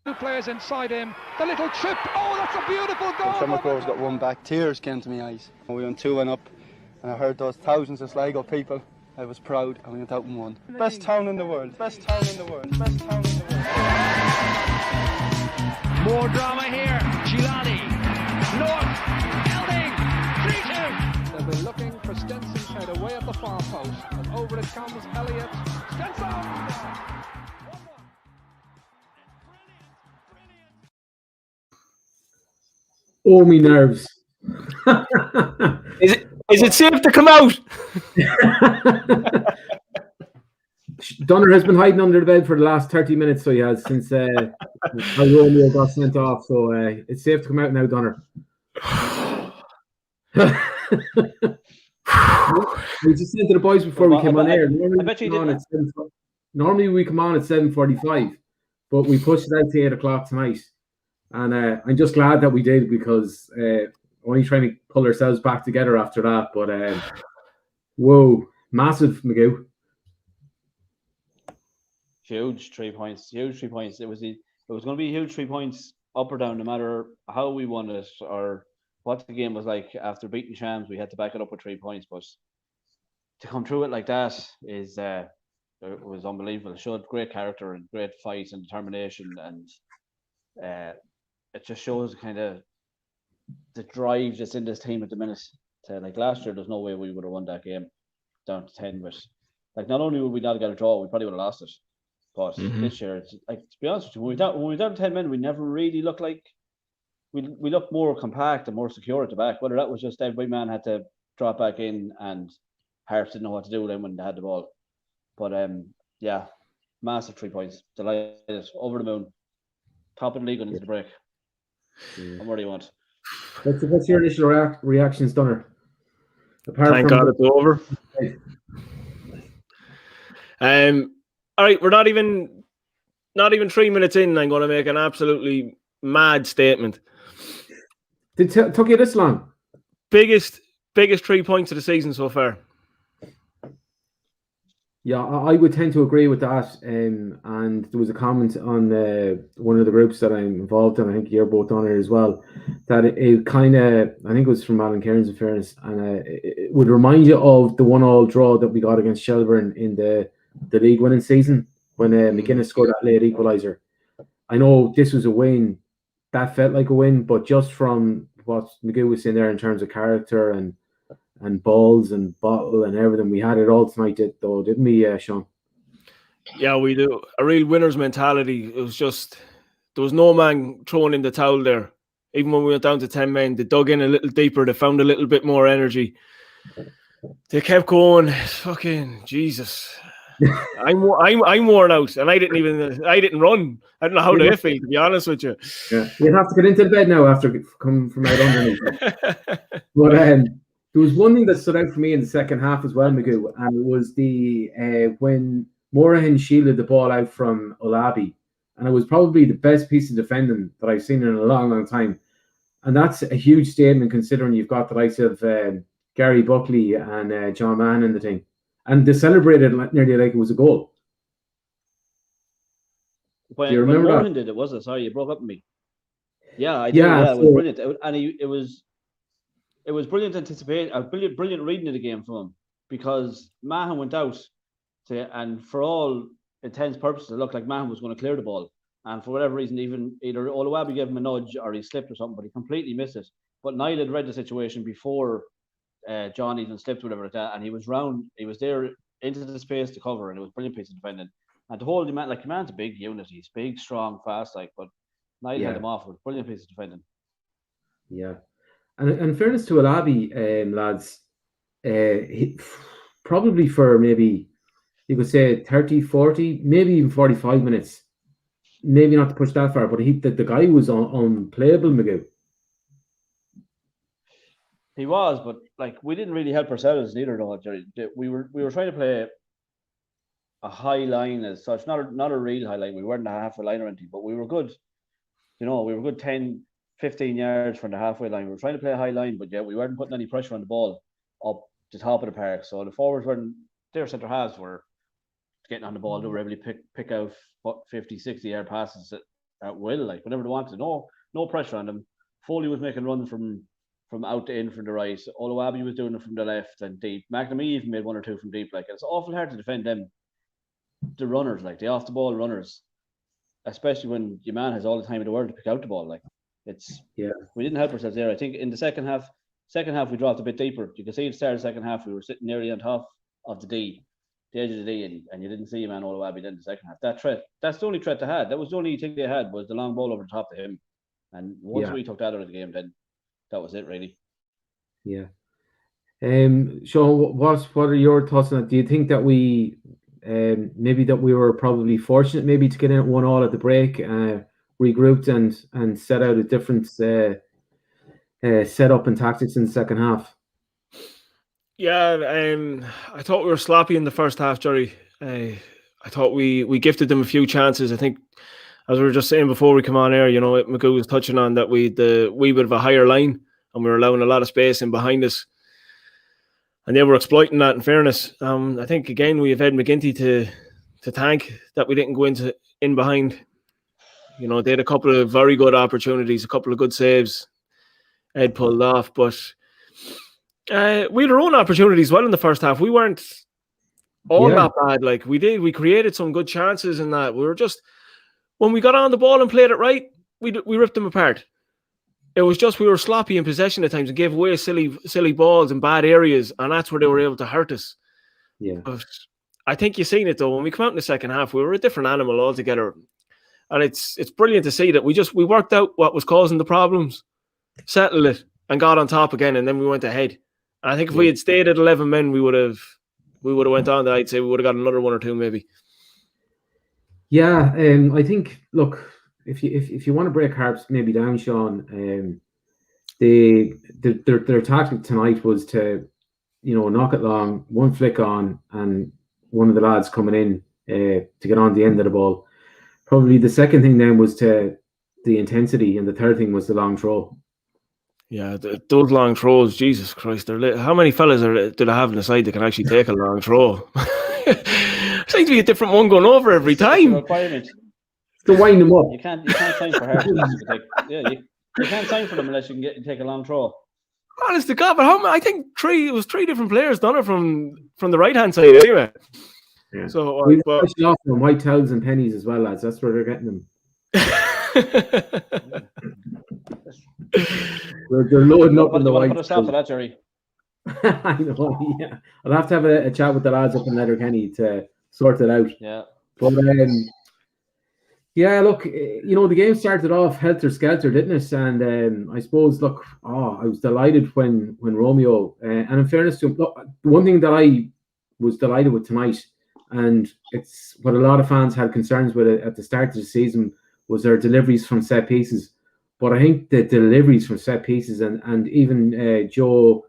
Two players inside him, the little chip, oh that's a beautiful goal! When Shamrock Rovers got one back, tears came to my eyes. We went 2-1 up and I heard those thousands of Sligo people. I was proud and we went out and won. Best town in the world, best town in the world, best town in the world. More drama here, Gilani, North, Elding, 3-2. They'll be looking for Stenson's head away at the far post, and over it comes Elliott. Stenson! Oh, me nerves. Is it safe to come out? Donner has been hiding under the bed for the last 30 minutes, so he has, since Romeo got sent off. So it's safe to come out now, Donner. We just said to the boys before we came on air. Normally we come on at 7:45, but we pushed it out to 8 o'clock tonight. And I'm just glad that we did, because only trying to pull ourselves back together after that. But whoa, massive, Magoo. Huge 3 points. Huge 3 points. It was going to be huge 3 points up or down, no matter how we won it or what the game was like. After beating Shams, we had to back it up with 3 points. But to come through it like that is it was unbelievable. It showed great character and great fight and determination, and it just shows kind of the drive that's in this team at the minute. Like last year, there's no way we would have won that game down to 10. But like, not only would we not get a draw, we probably would have lost it. But this year, it's like, to be honest with you, when we were down to 10 men, we never really looked like we looked more compact and more secure at the back. Whether that was just every man had to drop back in and Harps didn't know what to do then when they had the ball. But yeah, massive 3 points. Delighted, over the moon, top of the league going into the break. And where do you want? What's your initial reactions, Donner? Thank God it's over. All right, we're not even 3 minutes in. I'm going to make an absolutely mad statement. Took you this long? Biggest 3 points of the season so far. Yeah, I would tend to agree with that. And there was a comment on one of the groups that I'm involved in, I think you're both on it as well, that it kind of, I think it was from Alan Cairns in fairness, and it would remind you of the 1-1 draw that we got against Shelbourne in the league winning season when McGuinness scored that late equaliser. I know this was a win, that felt like a win, but just from what Magoo was saying there in terms of character and balls and bottle and everything, we had it all tonight, though, didn't we, Sean? Yeah, we do. A real winner's mentality. It was just, there was no man throwing in the towel there. Even when we went down to 10 men, they dug in a little deeper. They found a little bit more energy. They kept going. Fucking Jesus. I'm worn out, and I didn't run. I don't know how they feel, to be honest with you. Yeah, you'd have to get into the bed now after coming from out underneath. But there was one thing that stood out for me in the second half as well, Magoo, and it was when Morahan shielded the ball out from Olabi, and it was probably the best piece of defending that I've seen in a long, long time. And that's a huge statement, considering you've got the likes of Gary Buckley and John Mann in the thing. And they celebrated nearly like it was a goal. When, do you remember when Morahan that? did it, was it? Sorry, you broke up on me. Yeah, I did. Yeah, Yeah, it was brilliant. It was brilliant anticipation, brilliant reading of the game from him, because Mahan went out and for all intents purposes, it looked like Mahan was going to clear the ball. And for whatever reason, either Oluwabi gave him a nudge or he slipped or something, but he completely missed it. But Niall had read the situation before John even slipped, whatever like that, and he was there into the space to cover, and it was a brilliant piece of defending. And to hold him, like, man's a big unit, he's big, strong, fast, like, but Niall had him off. It was a brilliant piece of defending. Yeah. And in fairness to Olabi, lads, he, probably for maybe, you could say 30, 40, maybe even 45 minutes. Maybe not to push that far, but the guy was unplayable, Magoo. He was, but like, we didn't really help ourselves neither, though, Jerry. We were trying to play a high line as such, not a real high line. We weren't a halfway line or anything, but we were good. We were good 10, 15 yards from the halfway line. We were trying to play a high line, but yeah, we weren't putting any pressure on the ball up the top of the park. So the forwards their centre halves were getting on the ball. They were able to pick out 50, 60 yard passes at will, like whenever they wanted. No pressure on them. Foley was making runs from out to in from the right. Oluwabi was doing it from the left and deep. McNamee even made 1 or 2 from deep. Like it's awful hard to defend them. The runners, like the off the ball runners, especially when your man has all the time in the world to pick out the ball. Like we didn't help ourselves there. I think in the second half we dropped a bit deeper. You can see at the start of the second half we were sitting nearly on top of the edge of the D, and you didn't see your man Oluwabi then in the second half. That's the only threat they had. That was the only thing they had, was the long ball over the top of him. And once we took that out of the game, then that was it, really. Yeah. Sean, what are your thoughts on that? Do you think that we maybe that we were probably fortunate maybe to get in at 1-1 at the break, regrouped and set out a different setup and tactics in the second half? Yeah, I thought we were sloppy in the first half, Jerry. I thought we gifted them a few chances. I think, as we were just saying before we come on air, Magoo was touching on that we bit of a higher line and we were allowing a lot of space in behind us. And they were exploiting that, in fairness. I think, again, we have Ed McGinty to thank that we didn't go in behind. They had a couple of very good opportunities, a couple of good saves Ed pulled off. But we had our own opportunities well in the first half. We weren't all that bad. Like, we created some good chances in that. We were just, when we got on the ball and played it right, we ripped them apart. It was just we were sloppy in possession at times and gave away silly balls in bad areas, and that's where they were able to hurt us. Yeah. But I think you've seen it, though. When we come out in the second half, we were a different animal altogether. And it's brilliant to see that we worked out what was causing the problems, settled it, and got on top again, and then we went ahead. And I think if we had stayed at 11 men, we would have went on. I'd say we would have got another 1 or 2 maybe. Yeah, I think, look, if you want to break Harps maybe down, Sean, their tactic tonight was to, knock it long, one flick on, and one of the lads coming in to get on the end of the ball. Probably the second thing then was the intensity, and the third thing was the long throw. Yeah, those long throws, Jesus Christ! How many fellas do they have on the side that can actually take a long throw? Seems to be a different one going over every time. Requirement. To wind them up. You can't sign for Harps unless you can take. You can't sign for them unless you can take a long throw. Honest to God, but I think it was 3 different players done it from the right hand side anyway. Yeah. So we've off them white towels and pennies as well, lads. That's where they're getting them. they're loading up in the white. Put a stop to that, Jerry. I know. Yeah, I'll have to have a chat with the lads up in Letterkenny to sort it out. Yeah. But yeah, look, the game started off helter skelter, didn't it? And I suppose, look, I was delighted when Romeo, and in fairness to him, look, one thing that I was delighted with tonight, and it's what a lot of fans had concerns with it at the start of the season, was their deliveries from set pieces. But I think the deliveries from set pieces and even Joe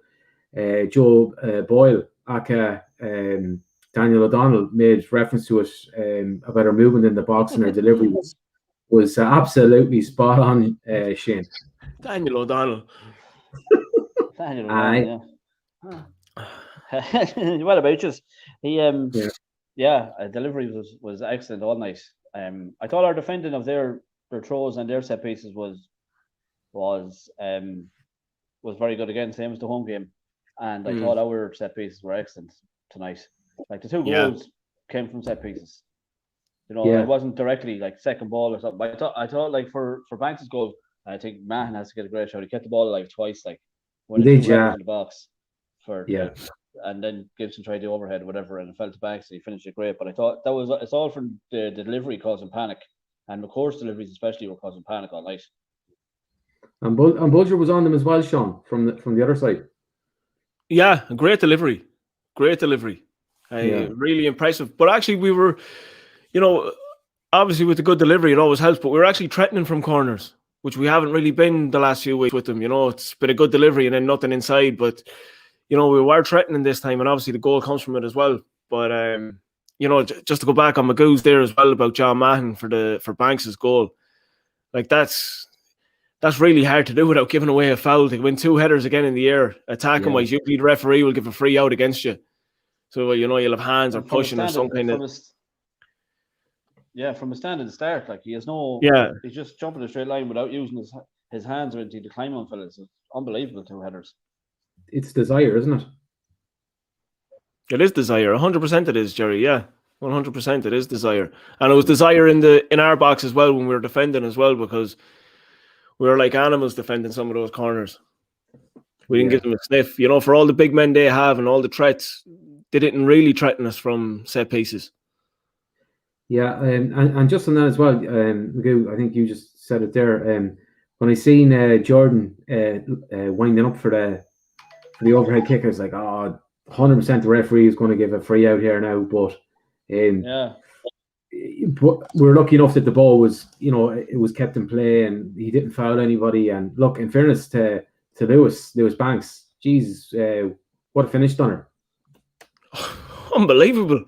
Boyle, aka Daniel O'Donnell, made reference to it about her movement in the box, and her delivery was absolutely spot on, Shane. Daniel O'Donnell. Daniel O'Donnell, yeah. What about you? He delivery was excellent all night. I thought our defending of their throws and their set pieces was very good again, same as the home game. And I thought our set pieces were excellent tonight. Like the 2 goals came from set pieces. It wasn't directly like second ball or something. But I thought like for Banks' goal, I think Mahan has to get a great shot. He kept the ball alive twice, like when he did, in the box and then Gibson tried the overhead, whatever, and it fell to Banks, and he finished it great. But I thought it's all from the delivery causing panic, and McCourt's deliveries especially were causing panic all night. And Bulger was on them as well, Sean, from the other side. Yeah, great delivery. Really impressive. But actually, we were, obviously with the good delivery, it always helps. But we were actually threatening from corners, which we haven't really been the last few weeks with them. It's been a good delivery and then nothing inside. But we were threatening this time, and obviously the goal comes from it as well. But just to go back on Magoo's there as well about John Mahon for Banks's goal, like that's really hard to do without giving away a foul. To win 2 headers again in the air, attacking wise, usually the referee will give a free out against you. So you'll have hands or pushing or some kind of. from a standing start, like he has no. Yeah. He's just jumping a straight line without using his hands or anything to climb on fellas. It's unbelievable, 2 headers. It's desire, isn't it? It is desire. 100% it is, Jerry. Yeah. 100% it is desire. And it was desire in our box as well when we were defending as well, because we were like animals defending some of those corners. We didn't give them a sniff. You know, for all the big men they have and all the threats, they didn't really threaten us from set pieces. Yeah, and just on that as well, Magoo, I think you just said it there. When I seen Jordan winding up for the overhead kick, I was like, 100% the referee is going to give a free out here now. But but we're lucky enough that the ball was, it was kept in play and he didn't foul anybody. And look, in fairness to Lewis Banks, Jesus, what a finish, Donner. Unbelievable.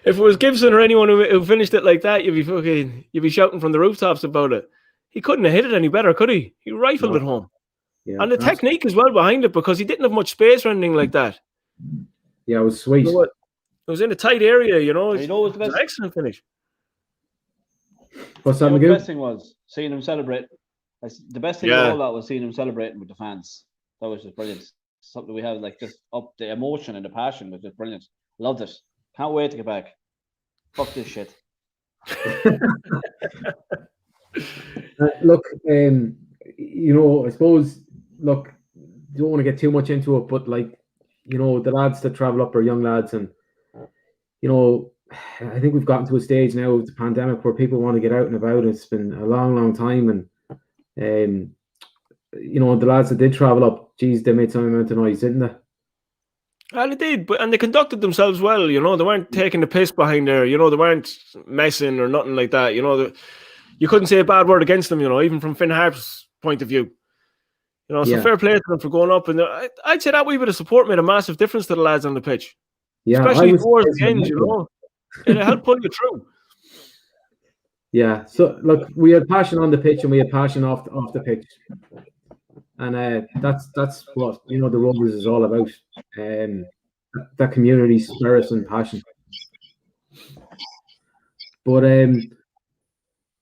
If it was Gibson or anyone who finished it like that, you'd be shouting from the rooftops about it. He couldn't have hit it any better, could he? He rifled it home. Yeah, and the technique as well behind it, because he didn't have much space or anything like that. Yeah, it was sweet. It was in a tight area, It was an excellent finish. What's that, Magoo? The best thing was seeing him celebrate. The best thing about all that was seeing him celebrating with the fans. That was just brilliant. Something we have like just up the emotion and the passion was just brilliant. Loved it. Can't wait to get back. Fuck this shit. Look, I suppose, don't want to get too much into it, but the lads that travel up are young lads, and I think we've gotten to a stage now with the pandemic where people want to get out and about. It's been a long, long time, and the lads that did travel up, geez, they made some amount of noise, didn't they? Well, they did, and they conducted themselves well. They weren't taking the piss behind there. They weren't messing or nothing like that. You couldn't say a bad word against them. Even from Finn Harps' point of view. So fair play to them for going up, and I'd say that wee bit of support made a massive difference to the lads on the pitch. Yeah, especially towards the end. It helped pull you through. Yeah. So look, we had passion on the pitch and we had passion off the pitch. And that's what the Rovers is all about. That community spirit and passion. But I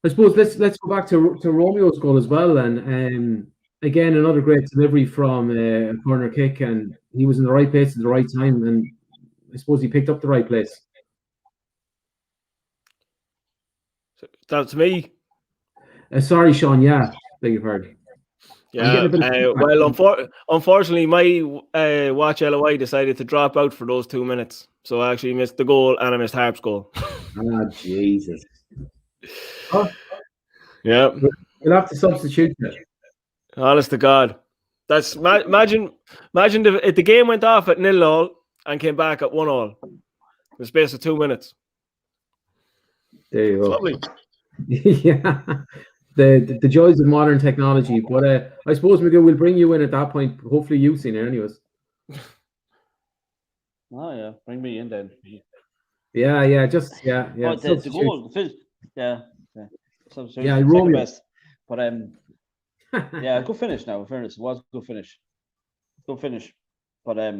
suppose let's go back to Romeo's goal as well. And again, another great delivery from a corner kick, and he was in the right place at the right time. And I suppose he picked up the right place. That's me. Sorry, Sean. Yeah, beg your pardon. Yeah, well, unfortunately, my watch LOI decided to drop out for those 2 minutes. So I actually missed the goal and I missed Harps' goal. Jesus. Yeah. We'll have to substitute that. Honest to God. That's imagine if the game went off at 0-0 and came back at 1-1 in the space of 2 minutes. There you go. Lovely. Yeah. The joys of modern technology. But I suppose, Magoo, we'll bring you in at that point. Hopefully you've seen it anyways. Oh, yeah. Bring me in then. Yeah. Oh, the goal. Yeah, Romeo. Best. But, yeah, good finish now, in fairness. It was a good finish. Good finish. But, I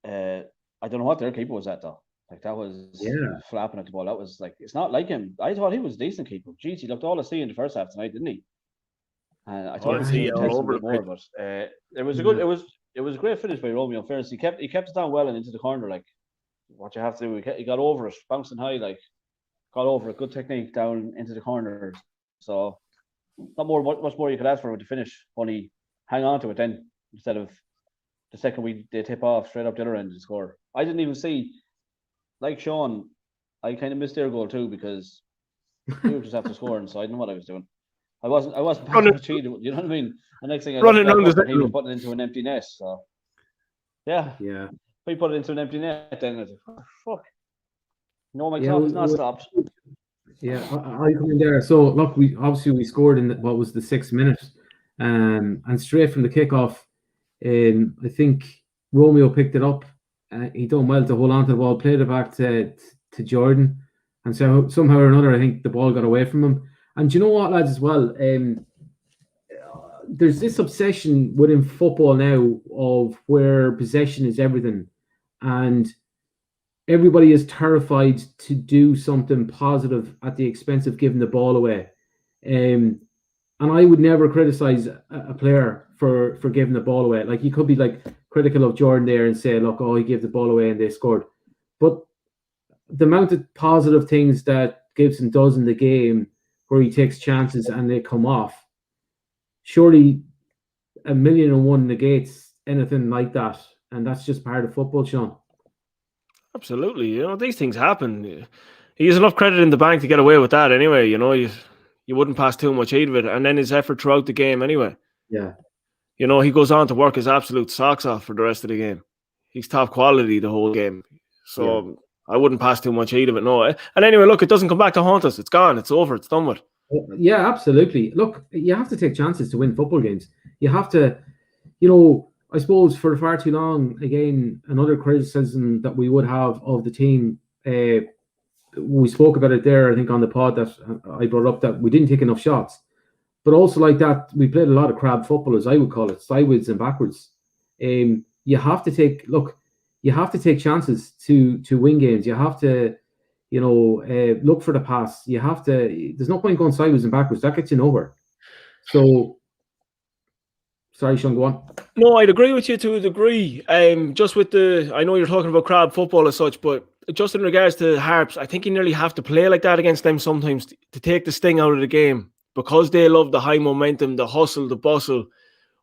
don't know what their keeper was at, though. Like, that was flapping at the ball. That was like, it's not like him. I thought he was a decent keeper. Jeez, he looked all the sea in the first half tonight, didn't he? And I thought he would test a bit more, but it was a good. It was a great finish by Romeo. In fairness, he kept it down well and into the corner. Like, what you have to do, he got over it, bouncing high, like, got over it. Good technique down into the corner. So, not much more you could ask for with the finish. Only hang on to it then instead of the second they tip off straight up the other end and score. I didn't even see. Like Sean, I kind of missed their goal too because we were just after scoring, so I didn't know what I was doing. I wasn't cheating, you know what I mean? The next thing I running around he was putting it into an empty net. So yeah. If he put it into an empty net, then it's like, fuck. No, my clock is not stopped. Yeah, I come in there. So look, we scored in what was the 6th minute, and straight from the kickoff, I think Romeo picked it up. He done well to hold on to the ball, played it back to Jordan, and so somehow or another, I think the ball got away from him. And do you know what, lads, as well? There's this obsession within football now of where possession is everything, and everybody is terrified to do something positive at the expense of giving the ball away. And I would never criticize a player for giving the ball away. Like, you could be like critical of Jordan there and say, look, he gave the ball away and they scored. But the amount of positive things that Gibson does in the game where he takes chances and they come off, surely 1,000,001 negates anything like that. And that's just part of football, Sean. Absolutely. These things happen. He has enough credit in the bank to get away with that anyway. You wouldn't pass too much heat of it. And then his effort throughout the game anyway. Yeah. He goes on to work his absolute socks off for the rest of the game. He's top quality the whole game. So I wouldn't pass too much heat of it, no. And anyway, look, it doesn't come back to haunt us. It's gone. It's over. It's done with. Yeah, absolutely. Look, you have to take chances to win football games. You have to, I suppose for far too long, again, another criticism that we would have of the team, we spoke about it there, I think, on the pod that I brought up, that we didn't take enough shots. But also like that, we played a lot of crab football, as I would call it, sideways and backwards. You have to take chances to win games. You have to, look for the pass. There's no point going sideways and backwards. That gets you nowhere. So, sorry, Sean, go on. No, I'd agree with you to a degree. Just with I know you're talking about crab football as such, but just in regards to Harps, I think you nearly have to play like that against them sometimes to take the sting out of the game, because they love the high momentum, the hustle, the bustle,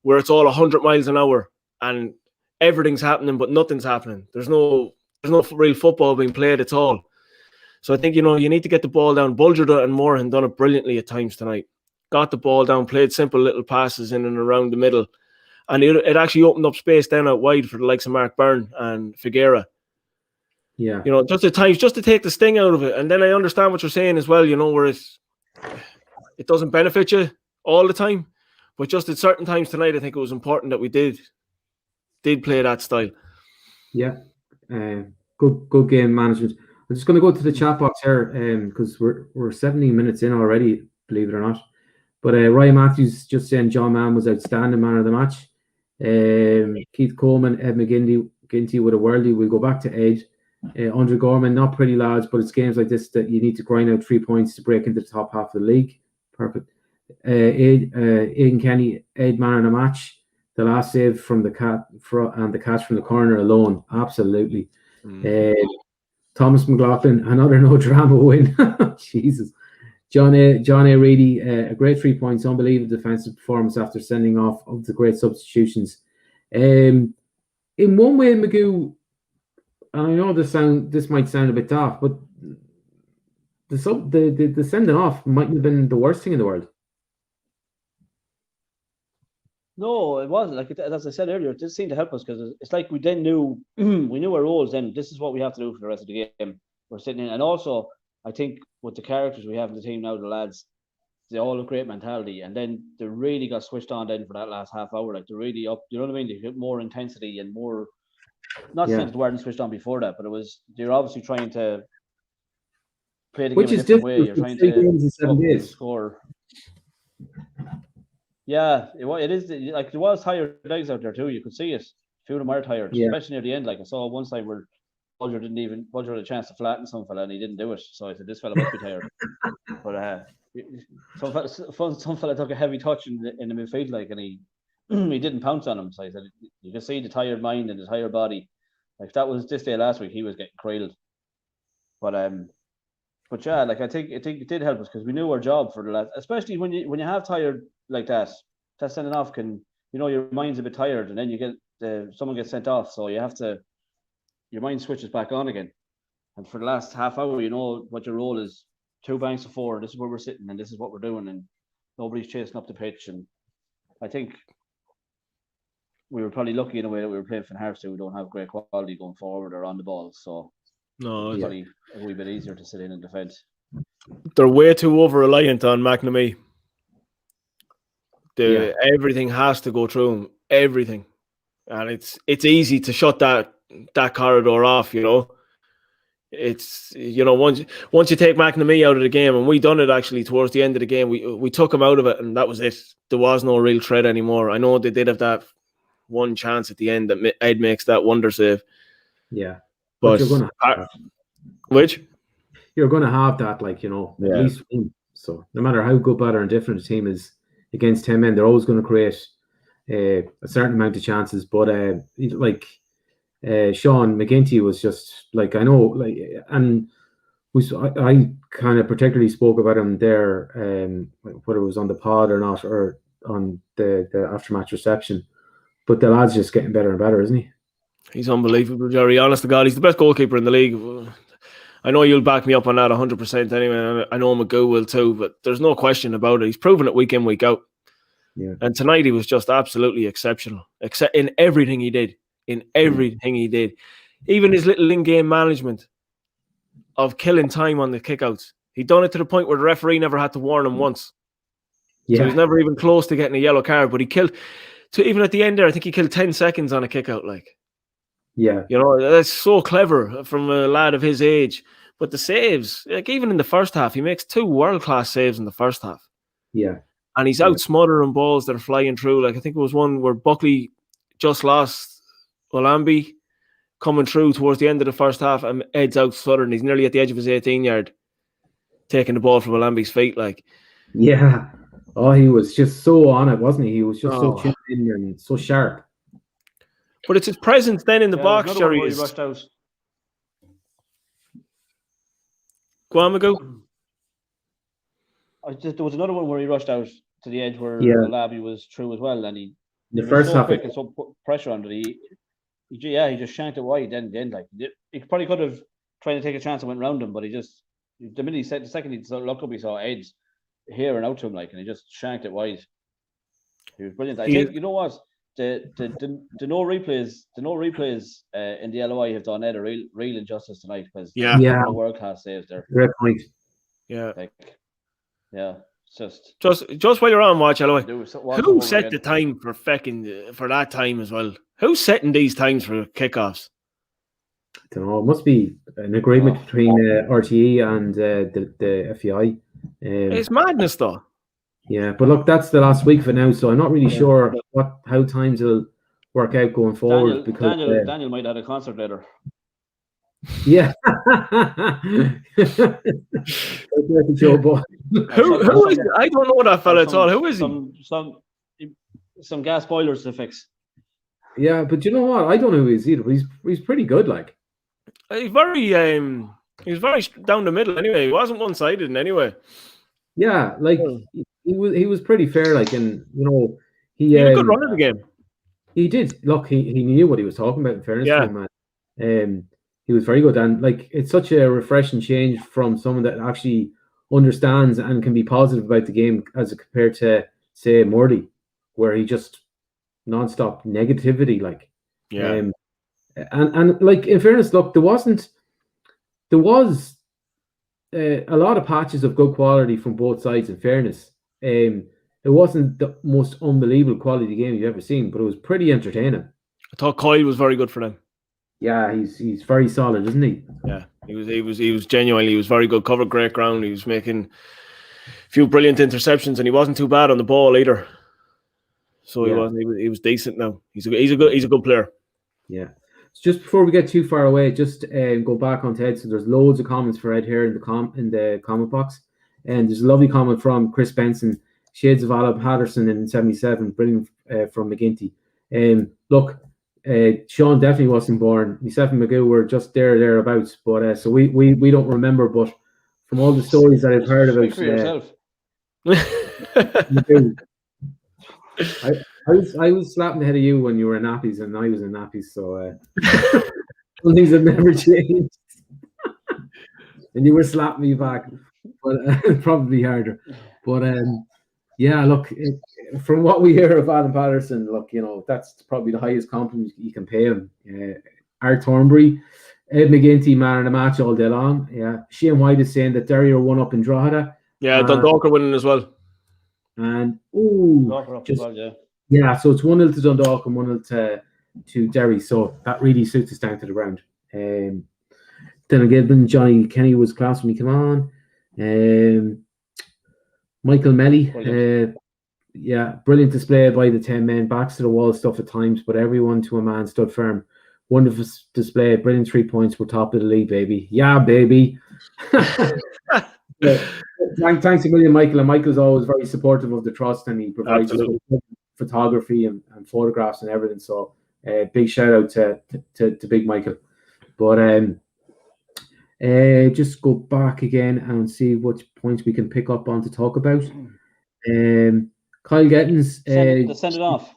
where it's all 100 miles an hour and everything's happening, but nothing's happening. There's no real football being played at all. So I think, you need to get the ball down. Bulger and Moran done it brilliantly at times tonight. Got the ball down, played simple little passes in and around the middle. And it actually opened up space down out wide for the likes of Mark Byrne and Figueira. Yeah. Just at times, just to take the sting out of it. And then I understand what you're saying as well, where it doesn't benefit you all the time. But just at certain times tonight, I think it was important that we did play that style. Yeah. Good game management. I'm just going to go to the chat box here because we're 17 minutes in already, believe it or not. But Ryan Matthews just saying John Mann was outstanding man of the match. Keith Coleman, Ed McGinty with a worldie. We'll go back to Ed. Andre Gorman, not pretty lads, but it's games like this that you need to grind out 3 points to break into the top half of the league. Perfect. Aidan Kenny, Ed man of the match. The last save from the and the catch from the corner alone. Absolutely. Thomas McLaughlin, another no drama win. Jesus. John A. Reedy, a great 3 points, unbelievable defensive performance after sending off of the great substitutions. In one way, Magoo, and I know this might sound a bit daft, but the sending off mightn't have been the worst thing in the world. No, it wasn't. Like, as I said earlier, it did seem to help us, because it's like we then knew we knew our roles. Then this is what we have to do for the rest of the game. We're sitting in, and also I think with the characters we have in the team now, the lads, they all have great mentality, and then they really got switched on then for that last half hour. Like, they're really up. You know what I mean? They get more intensity and more. Not saying that they weren't switched on before that, but they're obviously trying to play the game a different way. You're trying to score. Yeah, it is. Like, there was tired legs out there too. You could see it. A few of them are tired, especially near the end. Like, I saw one side where Bulger had a chance to flatten some fella and he didn't do it. So I said, this fella must be tired. But some fella took a heavy touch in the midfield, like, and he didn't pounce on him. So I said, you can see the tired mind and the tired body. Like, if that was this day last week, he was getting cradled. But yeah, like, I think it did help us, because we knew our job for the last, especially when you have tired like that sending off can, your mind's a bit tired, and then you get someone gets sent off, so you have to, your mind switches back on again. And for the last half hour, you know what your role is. 2 banks of 4, this is where we're sitting and this is what we're doing, and nobody's chasing up the pitch. And I think we were probably lucky in a way that we were playing for Harps, who don't have great quality going forward or on the ball, so it's probably a wee bit easier to sit in and defend. They're way too over-reliant on McNamee. Everything has to go through him, everything, and it's easy to shut that corridor off. It's once you take McNamee out of the game, and we done it actually towards the end of the game. We took him out of it, and that was it. There was no real threat anymore. I know they did have that one chance at the end that Ed makes that wonder save. Yeah, But you're gonna have that. which You're gonna have that, like, you know, at least one. So no matter how good, bad, or indifferent a team is against 10 men, they're always going to create a certain amount of chances. But like Sean McGinty was just like, I know, like, and I kind of particularly spoke about him there, whether it was on the pod or not, or on the aftermatch reception. But the lad's just getting better and better, isn't he? He's unbelievable, Jerry. Honest to God, he's the best goalkeeper in the league. I know you'll back me up on that 100% anyway. I know Magoo will too, but there's no question about it. He's proven it week in, week out. Yeah. And tonight he was just absolutely exceptional, except in everything he did. In everything he did. Even his little in-game management of killing time on the kickouts. He'd done it to the point where the referee never had to warn him once. Yeah. So he's never even close to getting a yellow card, but he killed. So even at the end there, I think he killed 10 seconds on a kickout. Like, yeah, you know, that's so clever from a lad of his age. But the saves, like even in the first half, he makes 2 world-class saves in the first half. Yeah. And he's out smothering balls that are flying through. Like I think it was one where Buckley just lost Olambi coming through towards the end of the first half, and Ed's out fluttering. He's nearly at the edge of his 18-yard, taking the ball from Olambi's feet. Like, yeah. Oh, he was just so on it, wasn't he? He was just so Oh. tuned in and so sharp. but it's his presence then in the box, Another Jerry. one where he rushed out. Go on, Magoo. There was another one where he rushed out to the edge where Yeah. Olabi was through as well, and he The first so half, quick and so put pressure under he just shanked it wide. Then like he probably could have tried to take a chance and went round him, but he just the minute he said the second he looked up, he saw Ed's here and out to him like, and he just shanked it wide. He was brilliant. I think you know what the no replays in the LOI have done Ed a real injustice tonight because Yeah. world class saves there. great point. Yeah. Like, yeah, it's Just while you're on watch, Eloy, who who set the time for for that time as well? Who's setting these times for kickoffs? I don't know. It must be an agreement between RTE and the FEI. It's madness, though. Yeah, but look, that's the last week for now, so I'm not really sure how times will work out going forward. Daniel might have a concert later. Yeah. Joe Boy. Who is it? I don't know that fella at all. Who is he? Some gas boilers to fix. Yeah, but you know what? I don't know who he is either. But he's pretty good, like. He's very down the middle anyway. He wasn't one-sided in any way. Yeah, like he was pretty fair, like, and you know he had a good run of the game. He did. Look, he knew what he was talking about. In fairness to him, man. He was very good, and like it's such a refreshing change from someone that actually understands and can be positive about the game as compared to say Morty, where he just non-stop negativity, like. And like in fairness, look, there was a lot of patches of good quality from both sides. In fairness, it wasn't the most unbelievable quality game you've ever seen, but it was pretty entertaining. I thought Kyle was very good for them. Yeah, he's very solid, isn't he? Yeah, he was genuinely. He was very good. Covered great ground. He was making a few brilliant interceptions, and he wasn't too bad on the ball either. So he was decent. Now he's a good player. Yeah. Just before we get too far away, just go back on Ed. So there's loads of comments for Ed here in the comment box, and there's a lovely comment from Chris Benson. Shades of Alan Patterson in 77, brilliant from McGinty. Look, Sean definitely wasn't born. Myself and Magoo were just thereabouts, but so we don't remember. But from all the stories that I've heard about, Magoo, I was slapping the head of you when you were in nappies and I was in nappies, so some things have never changed. And you were slapping me back, but probably harder. But yeah, look, from what we hear of Adam Patterson, look, you know, that's probably the highest compliment you can pay him. Art Thornbury, Ed McGinty, man of the match all day long. Yeah, Shane White is saying that Derry are one up in Drogheda. Yeah, Dundalk are winning as well. And yeah, so it's 1-0 to Dundalk and 1-0 to Derry. So that really suits us down to the ground. Then again, Johnny Kenny was class when he came on. Michael Melly, brilliant display by the 10 men, backs to the wall stuff at times, but everyone to a man stood firm. Wonderful display, brilliant 3 points. We're top of the league, baby. Yeah, baby. Thanks a million, Michael. And Michael's always very supportive of the trust, and he provides us with photography and photographs and everything. So, big shout out to Big Michael. But just go back again and see what points we can pick up on to talk about. Kyle Gittins. Send it off.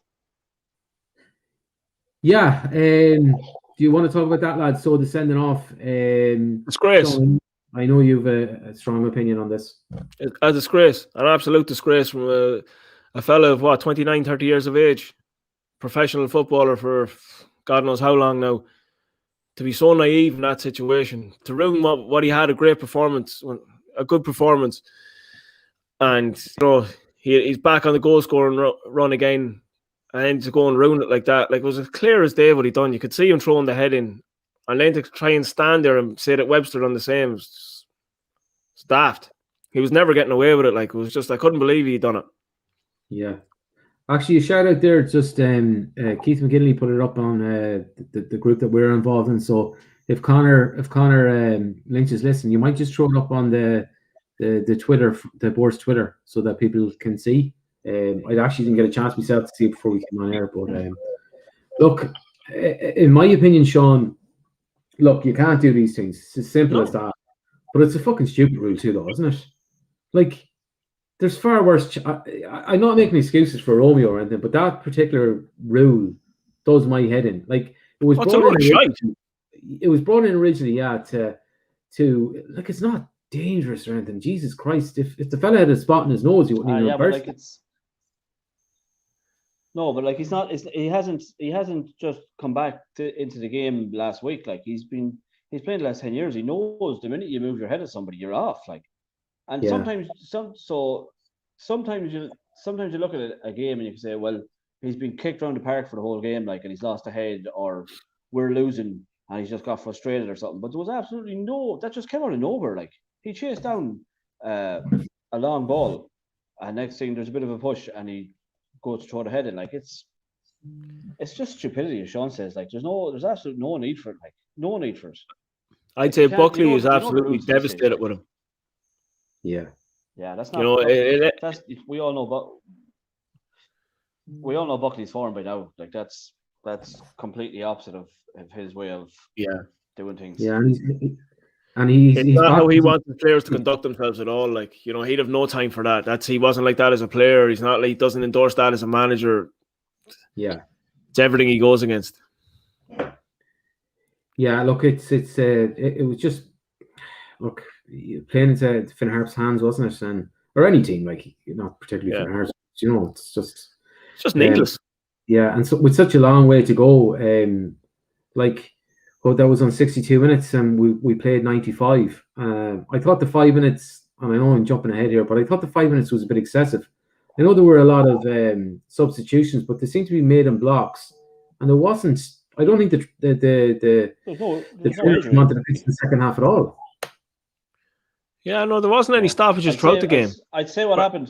Yeah. Do you want to talk about that, lad? So the sending off. Disgrace. Sean, I know you've a strong opinion on this. A disgrace. An absolute disgrace from a fella of 29, 30 years of age. Professional footballer for God knows how long now. To be so naive in that situation. To ruin what he had, a great performance. A good performance. And, he's back on the goal scoring run again. And to go and ruin it like that, like it was as clear as day what he done. You could see him throwing the head in, and then to try and stand there and say that Webster done the same, it's daft. He was never getting away with it. Like it was just, I couldn't believe he'd done it. Yeah, actually, a shout out there. Just Keith McGinley put it up on the group that we're involved in. So if Connor Lynch is listening, you might just throw it up on the Twitter, the board's Twitter, so that people can see. I actually didn't get a chance myself to see it before we came on air, but look, in my opinion, Sean, look, you can't do these things. It's as simple as that. But it's a fucking stupid rule too, though, isn't it? Like, there's far worse. I'm not making excuses for Romeo or anything, but that particular rule does my head in. Like, it was brought in originally, yeah, to like, it's not dangerous or anything. Jesus Christ, if the fella had a spot in his nose, he wouldn't even but like it's. No, but like he hasn't just come back into the game last week. Like he's playing the last 10 years. He knows the minute you move your head at somebody, you're off. Like, and sometimes you look at a game and you can say, well, he's been kicked around the park for the whole game, like, and he's lost a head, or we're losing and he's just got frustrated or something. But there was absolutely that just came out of nowhere. Like he chased down a long ball, and next thing there's a bit of a push and he goes to throw the head in. Like it's just stupidity, as Sean says. Like there's absolutely no need for it. Like no need for it. I'd say Buckley is absolutely devastated with him. Yeah, that's not. That's we all know Buckley's form by now. Like that's completely opposite of his way of doing things. Yeah, and he's not how he wants the players to conduct themselves at all. Like, he'd have no time for that. He wasn't like that as a player. He's not like, he doesn't endorse that as a manager. Yeah, it's everything he goes against. Yeah, look, it was just, look, playing into Finn Harps' hands, wasn't it? Or any team, like, not particularly Finn Harps. It's just needless. Yeah, and so with such a long way to go, that was on 62 minutes and we played 95. I thought the 5 minutes, and I know I'm jumping ahead here, but I thought the 5 minutes was a bit excessive. I know there were a lot of substitutions, but they seemed to be made in blocks, and there wasn't. I don't think the trainers wanted to fix the second half at all. Yeah, no, there wasn't any stoppages throughout the game. I'd say what happened.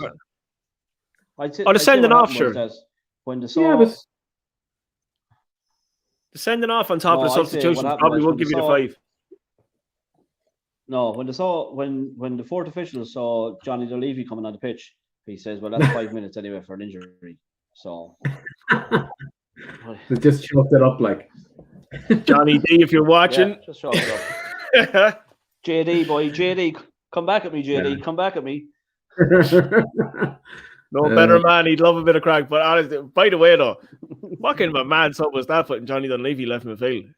The sending off, sure. When the sending off on top of the substitutions probably won't give you the 5. No, when the fourth officials saw Johnny Dunleavy coming on the pitch, he says, "Well, that's 5 minutes anyway for an injury." So they just chalked it up like Johnny D, if you're watching. Yeah, just chalked it up. JD, come back at me, JD, come back at me. No better man, he'd love a bit of crack. But honestly, by the way, though, what kind of a man sub was that putting Johnny Dunleavy left midfield?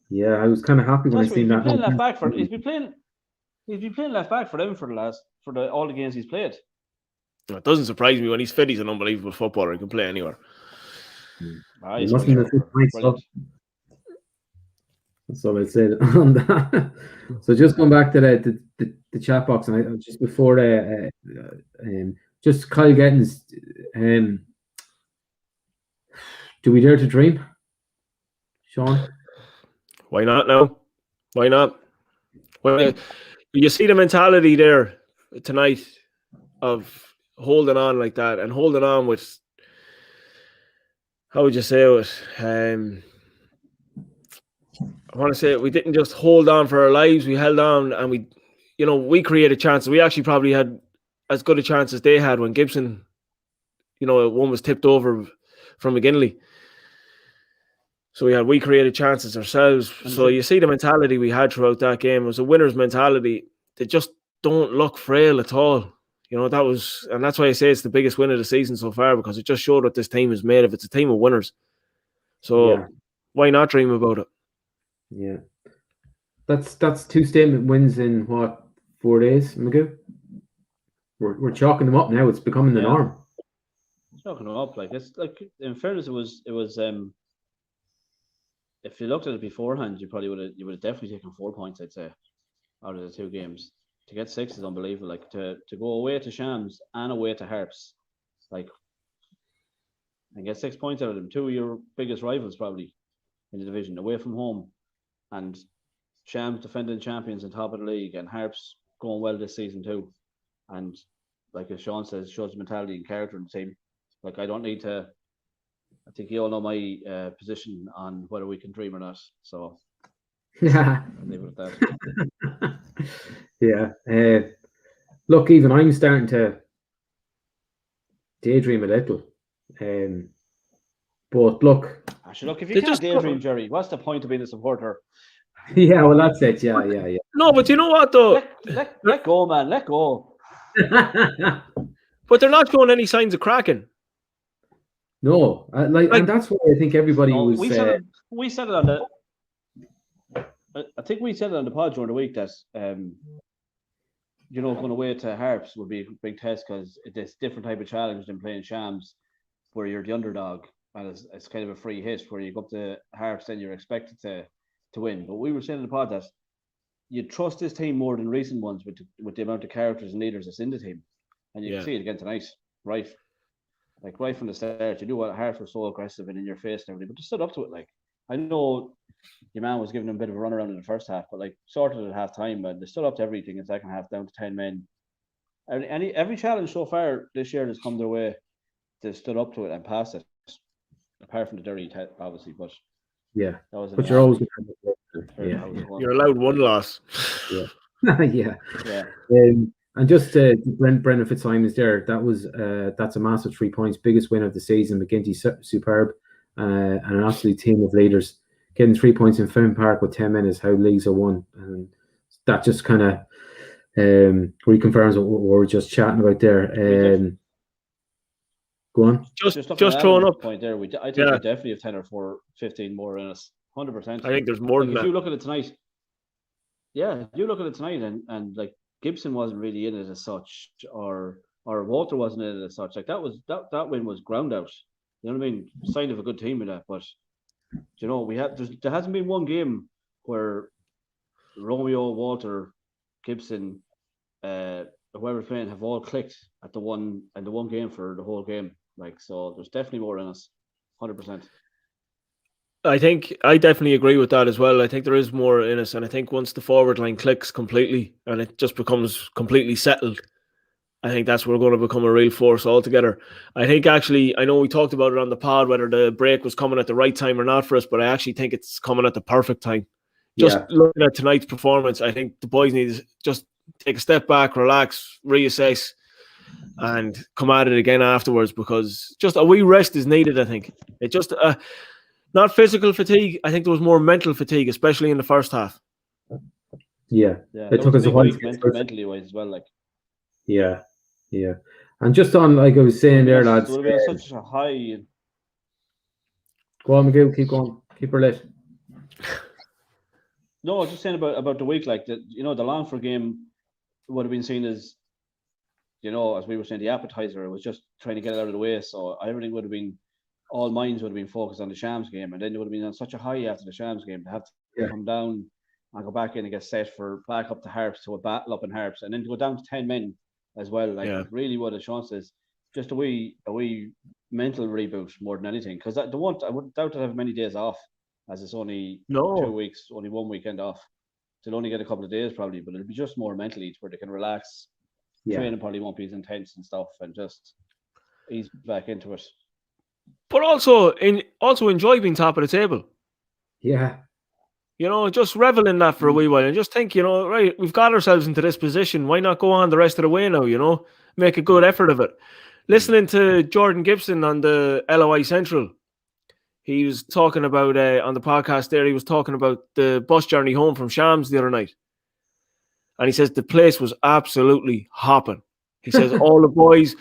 Yeah, I was kind of happy when I seen that. He's been playing left back for them for all the games he's played. It doesn't surprise me. When he's fit, he's an unbelievable footballer. He can play anywhere. That's all I'd say on that. So just going back to the chat box, and I just before just Kyle Gittins, do we dare to dream, Sean? Why not now? Why not? Well, you see the mentality there tonight of holding on like that and holding on with, how would you say it? I want to say we didn't just hold on for our lives. We held on and we created chances. We actually probably had as good a chance as they had when Gibson, one was tipped over from McGinley. So we created chances ourselves. So you see the mentality we had throughout that game. It was a winner's mentality. They just don't look frail at all. And that's why I say it's the biggest win of the season so far, because it just showed what this team is made of. It's a team of winners. So why not dream about it? Yeah. That's 2 statement wins in 4 days, Magoo? We're chalking them up now. It's becoming the norm. Chalking them up, it's like, in fairness, it was if you looked at it beforehand, you would have definitely taken 4 points, I'd say, out of the 2 games. To get 6 is unbelievable. Like, to go away to Shams and away to Harps, and get 6 points out of them. 2 of your biggest rivals probably in the division, away from home, and Shams defending champions and top of the league, and Harps going well this season too. And like as Sean says, shows mentality and character in the team. I don't need to. I think you all know my position on whether we can dream or not. So I'll leave it at that. Yeah. Look, even I'm starting to daydream a little. But look. Actually, look, if you can't daydream, Jerry, what's the point of being a supporter? Yeah, well, that's it. Yeah. No, but you know what, though? Let go, man. Let go. But they're not showing any signs of cracking. No, and that's why I think everybody was. We said it on the. I think we said it on the pod during the week that going away to Harps would be a big test, because it's a different type of challenge than playing Shams, where you're the underdog and it's kind of a free hit. Where you go up to Harps, then you're expected to win. But we were saying in the pod that you trust this team more than recent ones with the amount of characters and leaders that's in the team, and you can see it again tonight, right? Right from the start, you knew what Harps were so aggressive and in your face and everything, but they stood up to it. I know your man was giving them a bit of a runaround in the first half, but sorted at half time, and they stood up to everything in the second half, down to 10 men. Every challenge so far this year that's come their way, they stood up to it and passed it. Apart from the dirty, obviously, but yeah, that was. But you're always you're allowed 1 loss. Yeah. And just Brendan Fitzsimons there, that's a massive 3 points, biggest win of the season. McGinty superb, and an absolute team of leaders. Getting 3 points in Finn Park with 10 minutes, how leagues are won, and that just kind of reconfirms what we were just chatting about there. Go on. Just throwing up point there. I think we definitely have 10 or 15 more in us. 100%. I think there's more than that. If you look at it tonight, and Gibson wasn't really in it as such, or Walter wasn't in it as such. That win was ground out. You know what I mean? Sign of a good team in that. But there hasn't been one game where Romeo, Walter, Gibson, whoever's playing have all clicked at the one game for the whole game. So there's definitely more in us. 100%. I think I definitely agree with that as well. I think there is more in us, and I think once the forward line clicks completely and it just becomes completely settled, I think that's where we're going to become a real force altogether. I think actually, I know we talked about it on the pod, whether the break was coming at the right time or not for us, but I actually think it's coming at the perfect time. Just looking at tonight's performance, I think the boys need to just take a step back, relax, reassess, and come at it again afterwards, because just a wee rest is needed, I think. It just... not physical fatigue. I think there was more mental fatigue, especially in the first half. Yeah. It took us a while mentally wise as well. Yeah. And just on, like I was saying there, lads. It would have been such a high. Go on, Miguel. Keep going. Keep her lit. No, I was just saying about the week, the Longford game would have been seen as, as we were saying, the appetizer. It was just trying to get it out of the way. So everything would have been. All minds would have been focused on the Shams game, and then it would have been on such a high after the Shams game to have to come down and go back in and get set for back up to Harps, to a battle up in Harps, and then to go down to 10 men as well. Really what a chance is. Just a wee mental reboot more than anything, because I wouldn't doubt to have many days off, as it's only 2 weeks, only 1 weekend off. They'll only get a couple of days probably, but it'll be just more mentally where they can relax. Training probably won't be as intense and stuff, and just ease back into it. But also enjoy being top of the table. Yeah. Just revel in that for a wee while and just think, right, we've got ourselves into this position. Why not go on the rest of the way now, make a good effort of it. Listening to Jordan Gibson on the LOI Central, he was talking about, on the podcast there, he was talking about the bus journey home from Shams the other night. And he says the place was absolutely hopping. He says all the boys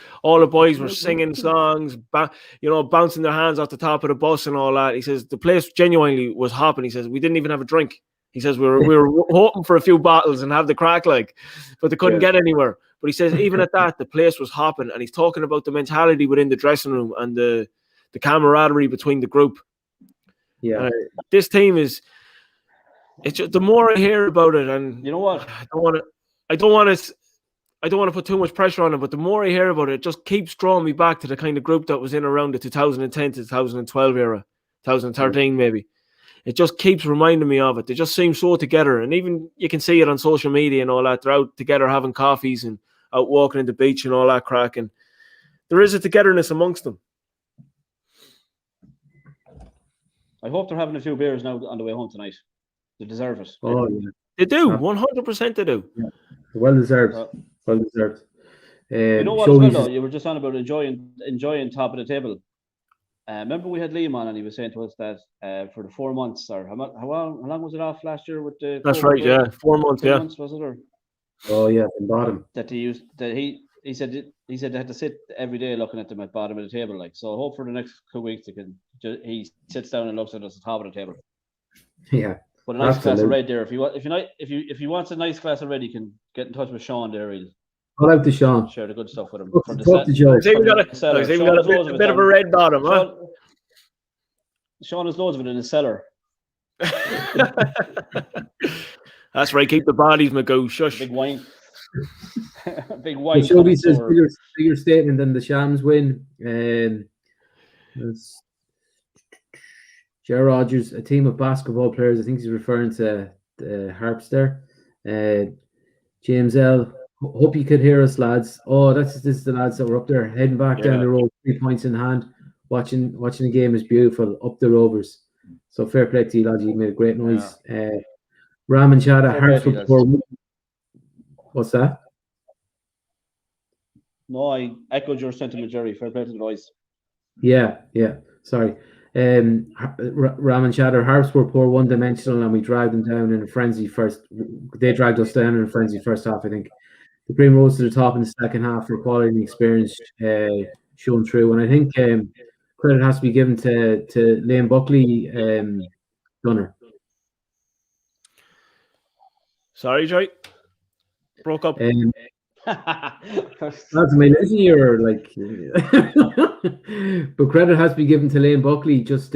were singing songs, bouncing their hands off the top of the bus and all that. He says the place genuinely was hopping. He says we didn't even have a drink. He says we were hoping for a few bottles and have the crack but they couldn't get anywhere. But he says even at that, the place was hopping. And he's talking about the mentality within the dressing room and the camaraderie between the group. Yeah, this team is. It's just, the more I hear about it, and you know what, I don't want to put too much pressure on it, but the more I hear about it, it just keeps drawing me back to the kind of group that was in around the 2010 to 2012 era, 2013 maybe. It just keeps reminding me of it. They just seem so together, and even you can see it on social media and all that. They're out together having coffees and out walking in the beach and all that crack, and there is a togetherness amongst them. I hope they're having a few beers now on the way home tonight. They deserve it. Oh, yeah. They do, 100% they do. Yeah. Well deserved. Well deserved. You know what, as well, though, you were just on about enjoying top of the table. Remember we had Liam on and he was saying to us that for the 4 months, or how long was it off last year with the... That's right, yeah. 4 months, 4 months, was it? Or? Oh, yeah, from bottom. He said they had to sit every day looking at them at the bottom of the table. So I hope for the next 2 weeks he sits down and looks at us at the top of the table. Yeah. But a nice glass of red there. If he wants a nice glass of red, he can get in touch with Sean there. Call out to Sean. Share the good stuff with him. He's even got a bit of a red bottom, huh? Sean has loads of it in his cellar. That's right. Keep the bodies, Magoo. Shush. Big wine. Big wine. Shelby says bigger statement than the Shams win. Ger Rogers, a team of basketball players. I think he's referring to the Harps there. James L. Hope you could hear us, lads. Oh, this is the lads that were up there heading back down the road, 3 points in hand. Watching the game is beautiful. Up the Rovers. So fair play to you, lads. You made a great noise. Raman Chada, Harps were poor. What's that? No, I echoed your sentiment, Jerry. Fair play to the boys. Yeah. Sorry. Raman Shatter, Harps were poor one-dimensional and we dragged them down in a frenzy first. They dragged us down in a frenzy first half, I think. The Green rose to the top in the second half for quality and experience shown through. And I think credit has to be given to Liam Buckley, Gunner. Sorry, Joy. Broke up. That's my listen here, like. But credit has to be given to Liam Buckley. Just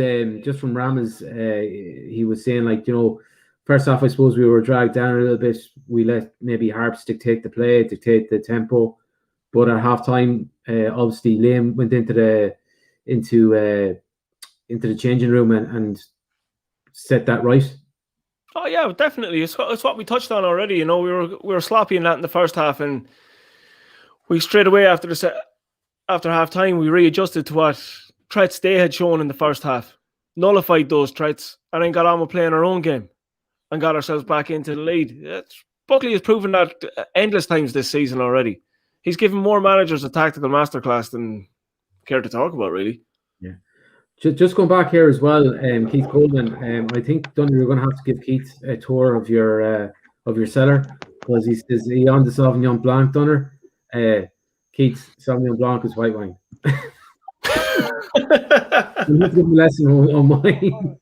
from Rama's, he was saying, like, first off, I suppose we were dragged down a little bit. We let maybe Harps dictate the play, dictate the tempo. But at halftime, obviously Liam went into the changing room and set that right. Oh yeah, definitely. It's what we touched on already. We were sloppy in that in the first half, and we straight away after half time we readjusted to what threats they had shown in the first half, nullified those threats, and then got on with playing our own game and got ourselves back into the lead. Buckley has proven that endless times this season already. He's given more managers a tactical masterclass than care to talk about, really. Yeah. Just going back here as well, Keith Coleman. I think, Donny, you're going to have to give Keith a tour of your cellar, because he says he on the Sauvignon Blanc, Donner. Keith, Sauvignon Blanc is white wine. You have to give him a lesson on wine.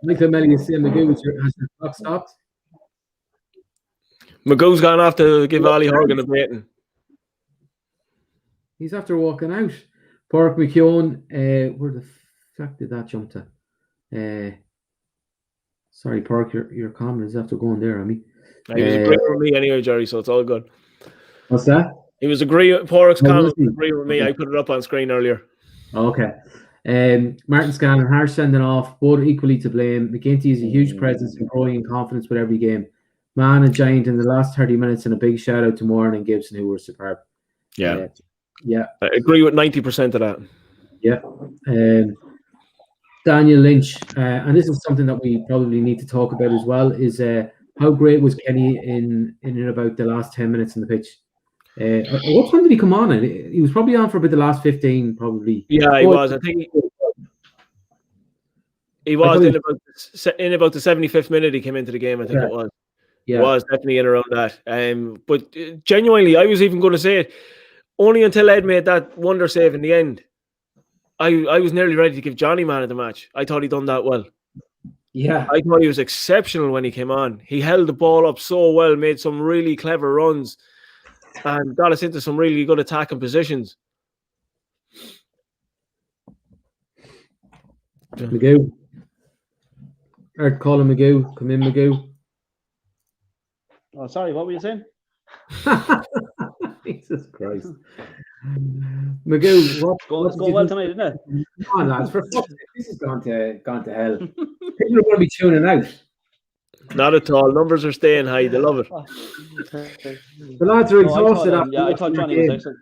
Michael Melly is saying Magoo, has your clock stopped? Magoo's gone off to give Ali Horgan a baiting. He's after walking out. Park McKeown, where the fuck did that jump to? Sorry, Park, your comment is after going there, Amy. He was agreeing with me anyway, Jerry, so it's all good. What's that? He was agreeing. Park's comment was agreeing with me. Okay. I put it up on screen earlier. Okay. Martin Scanlon, harsh sending off, both equally to blame. McGinty is a huge presence and growing in confidence with every game. Man, a giant in the last 30 minutes, and a big shout out to Moran and Gibson, who were superb. Yeah. Yeah. I agree with 90% of that. Yeah. Daniel Lynch, and this is something that we probably need to talk about as well, is how great was Kenny in and about the last 10 minutes on the pitch? What time did he come on? He was probably on for about the last 15, probably. Yeah, he was. I think he was in about the 75th minute. He came into the game. I think it was. Yeah, was definitely in around that. But genuinely, I was even going to say it only until Ed made that wonder save in the end. I was nearly ready to give Johnny man of the match. I thought he'd done that well. Yeah. I thought he was exceptional when he came on. He held the ball up so well, made some really clever runs, and got us into some really good attacking positions. Magoo. Art calling Magoo. Come in, Magoo. Oh, sorry, what were you saying? Jesus Christ. Magoo, what's going well tonight, isn't it? Come on, lads, for fuck's sake, this has gone to hell. People are going to be tuning out. Not at all. Numbers are staying high. They love it. The lads are exhausted. I thought Johnny was excellent.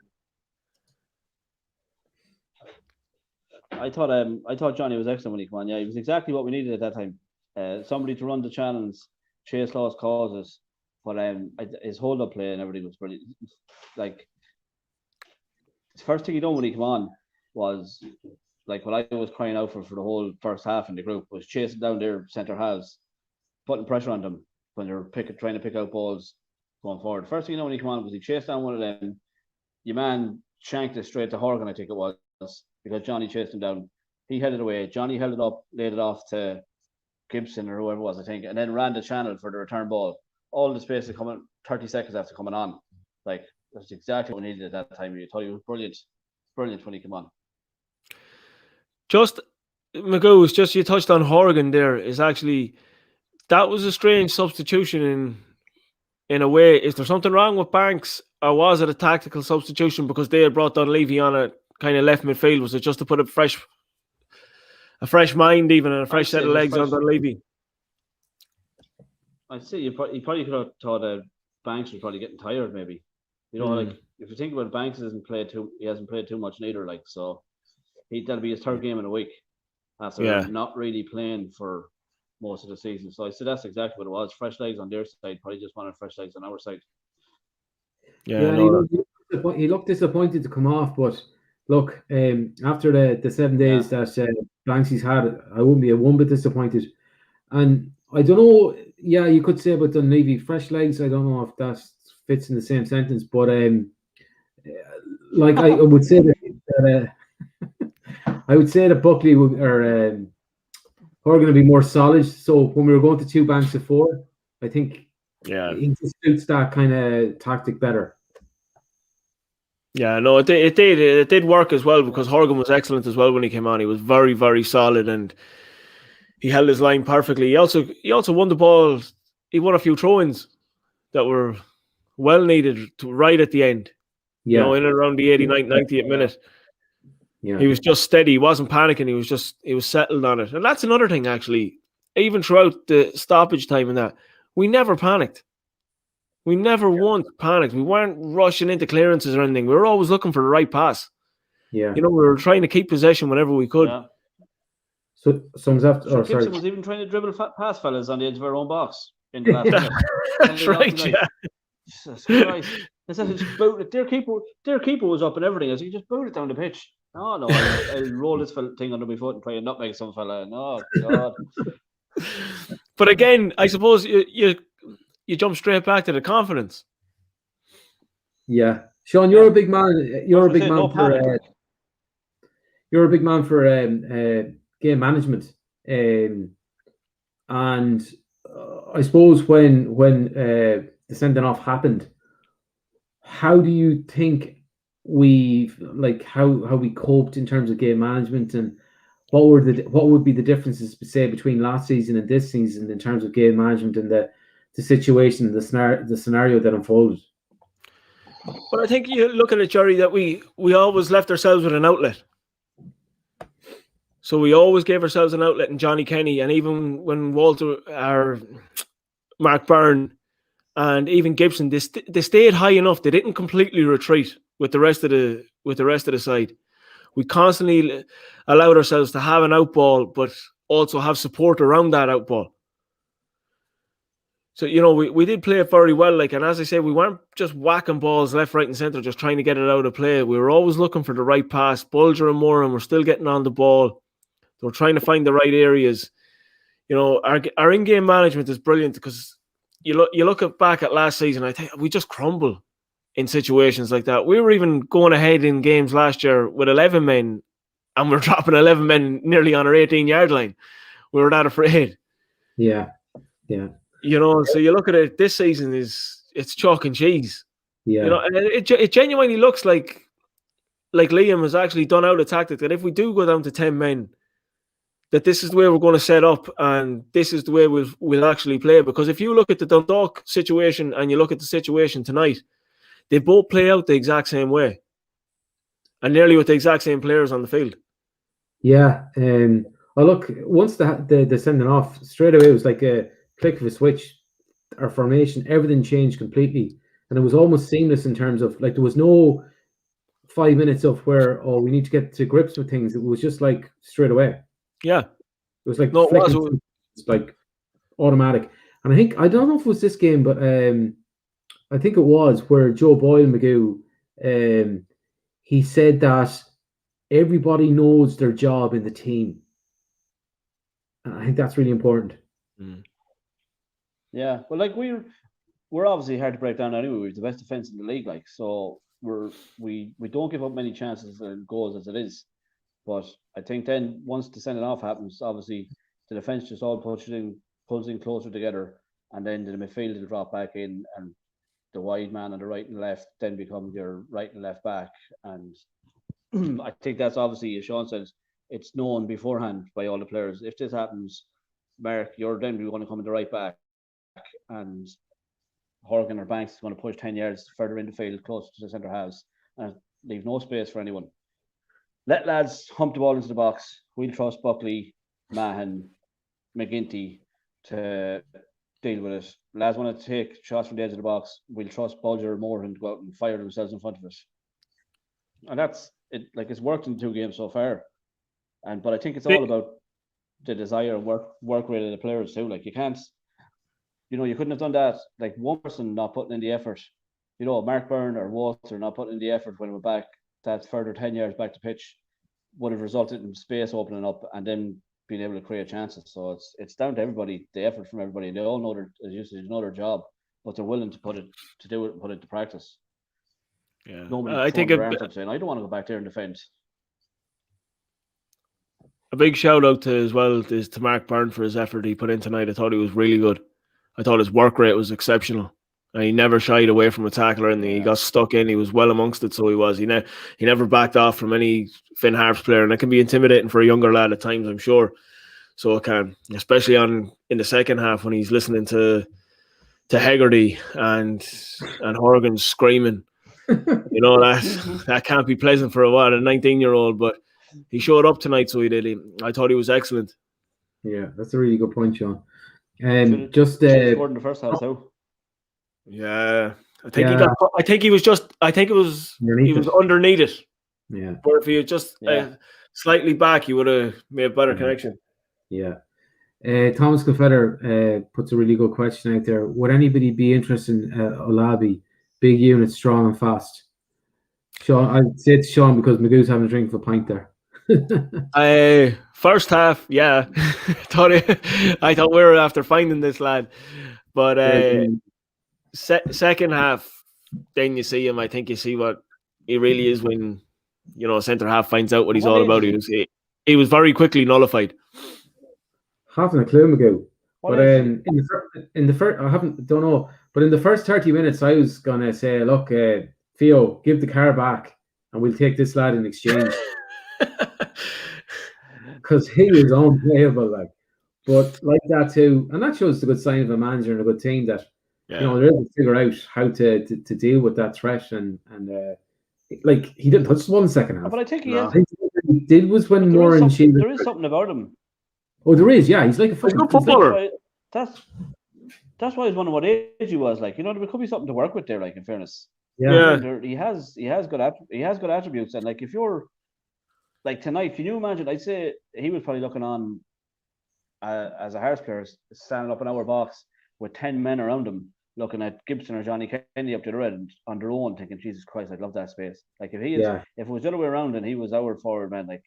I thought Johnny was excellent when he came on. Yeah, he was exactly what we needed at that time. Somebody to run the challenge, chase lost causes. But his hold-up play and everything was brilliant. Like, the first thing he done when he came on was, like, what I was crying out for the whole first half in the group was chasing down their centre halves, putting pressure on them when they're trying to pick out balls going forward. First thing you know when he came on was he chased down one of them. Your man shanked it straight to Horgan, I think it was, because Johnny chased him down. He headed away. Johnny held it up, laid it off to Gibson or whoever it was, I think, and then ran the channel for the return ball. All the space to come in 30 seconds after coming on. Like, that's exactly what we needed at that time. You thought he was brilliant when he came on. Just, Magoo, just you touched on Horgan there, is actually, that was a strange substitution in a way. Is there something wrong with Banks, or was it a tactical substitution because they had brought Dunleavy on a kind of left midfield? Was it just to put a fresh mind even and a fresh set of legs on Dunleavy? I'd say he probably could have thought Banks was probably getting tired, maybe. You know, like, if you think about it, Banks he hasn't played too much neither, like, so that'll be his third game in a week after not really playing for most of the season. So I said that's exactly what it was. Fresh legs on their side, probably just wanted fresh legs on our side. He looked disappointed to come off, but look, after the 7 days that Banksy's had, I wouldn't be one bit disappointed. And I don't know. Yeah, you could say about Dunleavy, fresh legs. I don't know if that fits in the same sentence, but like I would say that I would say that Buckley are going to be more solid. So when we were going to 2 banks of 4, I think he just suits that kind of tactic better. Yeah, no, it did work as well because Horgan was excellent as well when he came on. He was very, very solid and he held his line perfectly. He also won the ball. He won a few throw-ins that were well needed right at the end. Yeah. You know, in and around the 89th, 90th minute. Yeah. He was just steady. He wasn't panicking. He was settled on it. And that's another thing, actually. Even throughout the stoppage time and that, we never panicked. We never once panicked. We weren't rushing into clearances or anything. We were always looking for the right pass. Yeah. You know, we were trying to keep possession whenever we could. Yeah. So someone's after. So Gibson was even trying to dribble past fellas on the edge of our own box in the last minute. That's right. Yeah. Jesus Christ! Their keeper was up and everything. I said, "You just boot it down the pitch." Oh no! I'll roll this thing under my foot and try and nutmeg some fella. No, God. But again, I suppose you jump straight back to the confidence. Yeah, Sean, you're a big man. You're a big man for game management, and I suppose when the sending off happened, how do you think how we coped in terms of game management, and what would be the differences, say, between last season and this season in terms of game management and the situation, the scenario that unfolded? Well, I think you look at it, Jerry, that we always left ourselves with an outlet. So we always gave ourselves an outlet in Johnny Kenny, and even when Mark Byrne and even Gibson, they stayed high enough. They didn't completely retreat with the rest of the side. we constantly allowed ourselves to have an outball, but also have support around that outball. So, we did play it very well. And as I say, we weren't just whacking balls left, right, and centre, just trying to get it out of play. We were always looking for the right pass. Bulger and Moran were still getting on the ball. They were trying to find the right areas. Our in-game management is brilliant because you look back at last season, I think we just crumble in situations like that. We were even going ahead in games last year with 11 men, and we're dropping 11 men nearly on our 18-yard line. We were that afraid. Yeah. So you look at it, this season it's chalk and cheese. Yeah. And it genuinely looks like Liam has actually done out a tactic that if we do go down to 10 men, that this is the way we're going to set up and this is the way we'll actually play. Because if you look at the Dundalk situation and you look at the situation tonight, they both play out the exact same way. And nearly with the exact same players on the field. Yeah. Look, once the sending off, straight away it was like a click of a switch. Our formation, everything changed completely. And it was almost seamless in terms of, there was no 5 minutes of where, we need to get to grips with things. It was just straight away. Yeah. It was it's automatic. And I don't know if it was this game, but I think it was where Joe Boyle Magoo, he said that everybody knows their job in the team. And I think that's really important. Yeah, well, we're obviously hard to break down anyway. We're the best defense in the league, so we don't give up many chances and goals as it is. But I think then once the sending off happens, obviously the defense just all pulls in closer together, and then the midfield will drop back in, and the wide man on the right and left then becomes your right and left back. And I think that's obviously, as Sean says, it's known beforehand by all the players. If this happens, Mark, you're then going to come in the right back, and Horgan or Banks is going to push 10 yards further in the field, closer to the centre halves, and leave no space for anyone. Let lads hump the ball into the box. We'll trust Buckley, Mahan, McGinty to deal with it. Lads want to take shots from the edge of the box. We'll trust Bulger more and go out and fire themselves in front of us. And that's it. It's worked in 2 games so far. But I think it's all about the desire and work rate of the players too. You can't, you couldn't have done that. One person not putting in the effort. Mark Byrne or Walter not putting in the effort when we're back. That further 10 yards back to pitch would have resulted in space opening up and then being able to create chances. So it's down to everybody, the effort from everybody. They all know their job, but they're willing to put it to practice. Yeah, I think saying, I don't want to go back there and defend. A big shout out to as well is to Mark Byrne for his effort he put in tonight. I thought he was really good. I thought his work rate was exceptional. And he never shied away from a tackler, and he got stuck in. He was well amongst it, so he was. He never backed off from any Finn Harps player, and it can be intimidating for a younger lad at times, I'm sure. So it can, especially in the second half when he's listening to Hegarty and Horgan screaming. That can't be pleasant for a 19-year-old, but he showed up tonight, so he did. I thought he was excellent. Yeah, that's a really good point, Sean. And scored in the first half too. Yeah, I think he was underneath it. Yeah, but if he had just slightly back, he would have made a better connection. Yeah. Thomas Confeder puts a really good question out there. Would anybody be interested in Olabi? Big unit, strong and fast. Sean, I'd say it's Sean because Magoo's having a drink of a pint there. First half, yeah. I thought we were after finding this lad, but second half, then you see him. I think you see what he really is when a centre half finds out what he's all about. He was very quickly nullified. Haven't a clue, Magoo. But in the first, don't know. But in the first 30 minutes, I was gonna say, look, Theo, give the car back, and we'll take this lad in exchange. Because he was unplayable, But like that too, and that shows the good sign of a manager and a good team that they're able to figure out how to deal with that threat and he didn't touch the ball in the second half. But I think he did was when more and she. There is something about him. Oh, there is. Yeah, he's like a footballer. That's why he's wondering what age he was. There could be something to work with there. In fairness, yeah. He has good attributes, and if you're like tonight, can you imagine? I'd say he was probably looking on as a Harps player, standing up in our box with 10 men around him, looking at Gibson or Johnny Kennedy up to the end on their own, thinking, Jesus Christ, I'd love that space. Like if it was the other way around and he was our forward man, like,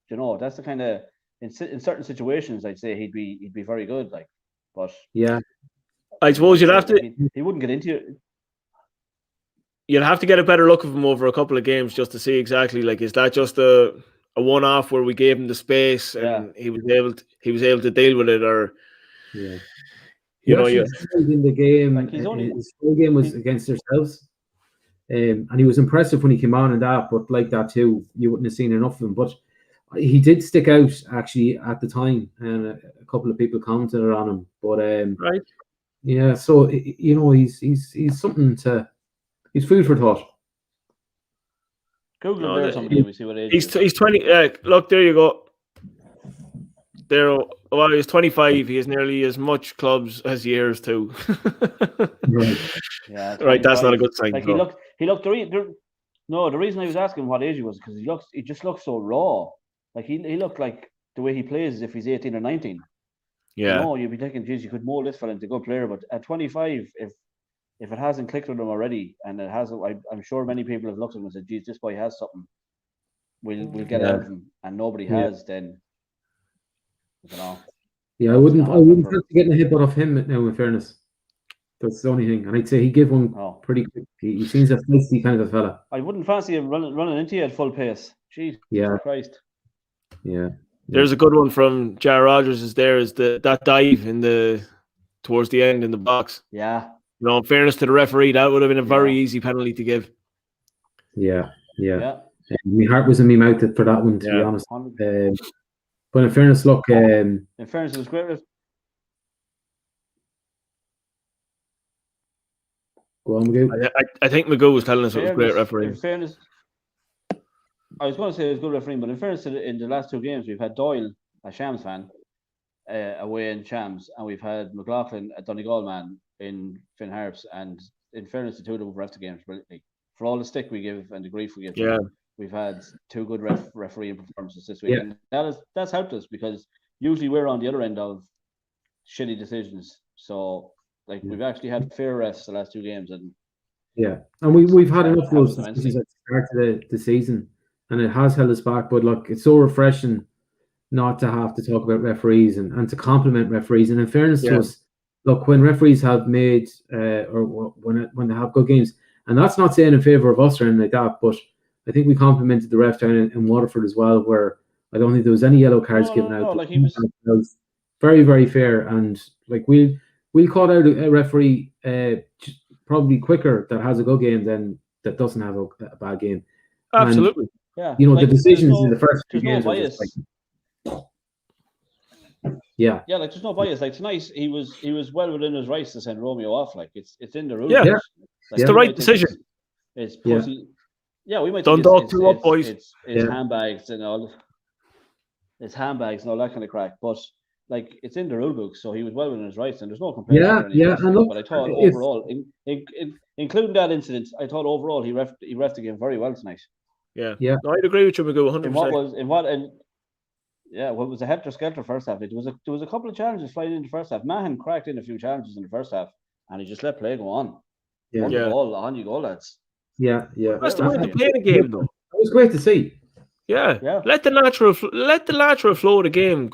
you know, that's the kind of in certain situations I'd say he'd be very good. Like, but yeah, I suppose you'd have to. He wouldn't get into it. You'd have to get a better look of him over a couple of games just to see exactly, like, is that just a one-off where we gave him the space and he was able to deal with it, or yeah. you know, in the game, like his full game was against ourselves, and he was impressive when he came on and that. But like that too, you wouldn't have seen enough of him. But he did stick out actually at the time, and a couple of people commented on him. But right, yeah. So you know, he's something to. He's food for thought. Google there somebody. We see what age he's 20. Look, there you go. There. Well, he's 25. He has nearly as much clubs as years too. Right. Yeah. Right. That's not a good sign. Like he looked. No, the reason I was asking what age he was because he just looks so raw. Like he looked like the way he plays as if he's 18 or 19. Yeah. You know, you'd be thinking, geez, you could mold this fella into a good player, but at 25, if it hasn't clicked with him already, and it hasn't, I'm sure many people have looked at him and said, geez, this boy has something. We'll get out of him, and nobody has. Then, you know. Yeah, I wouldn't fancy getting a hit off him now. In fairness, that's the only thing, and I'd say he give one pretty quick. He seems a feisty kind of fella. I wouldn't fancy him running into you at full pace. Jeez, Christ. Yeah. There's a good one from Jar Rogers. Is that dive towards the end in the box? Yeah. You know, in fairness to the referee, that would have been a very easy penalty to give. Yeah. My heart was in my mouth for that one, to be honest. But in fairness, look. In fairness, it was great. Go on, Magoo. I think Magoo was telling us it was great refereeing. In fairness, I was going to say it was good refereeing, but in fairness, in the last two games, we've had Doyle, a Shams fan, away in Shams, and we've had McLaughlin, a Donegal man, in Finn Harps, and in fairness, the two of them ref the games brilliantly. For all the stick we give and the grief we give, we've had two good refereeing performances this week, and that's helped us because usually we're on the other end of shitty decisions. So, like, we've actually had fair refs the last two games, and we've had enough of those decisions at the start of the season, and it has held us back. But look, it's so refreshing not to have to talk about referees and to compliment referees. And in fairness to us. Look, when referees have made or when they have good games, and that's not saying in favour of us or anything like that, but I think we complimented the ref down in Waterford as well, where I don't think there was any yellow cards given out. Like he was very, very fair, and like we'll call out a referee probably quicker that has a good game than that doesn't have a bad game. Absolutely, and, you know, the decisions in the first few games. Yeah, like there's no bias. Like tonight, he was well within his rights to send Romeo off. Like it's in the rules. Yeah, like, it's the right decision. It's pussy. Yeah, we might. Dundalk two up, boys. It's handbags and all. It's handbags and all that kind of crack. But like it's in the rule book, so he was well within his rights, and there's no complaint. And look, but I thought overall, including that incident, I thought overall he refed the game very well tonight. Yeah. No, I'd agree with you, Magoo, 100%. Well, it was a helter-skelter first half. There was a couple of challenges flying in the first half. Mahan cracked in a few challenges in the first half, and he just let play go on. On you go, lads. Yeah. That's the way to play the game, though. It was great to see. Yeah. Let the natural flow of the game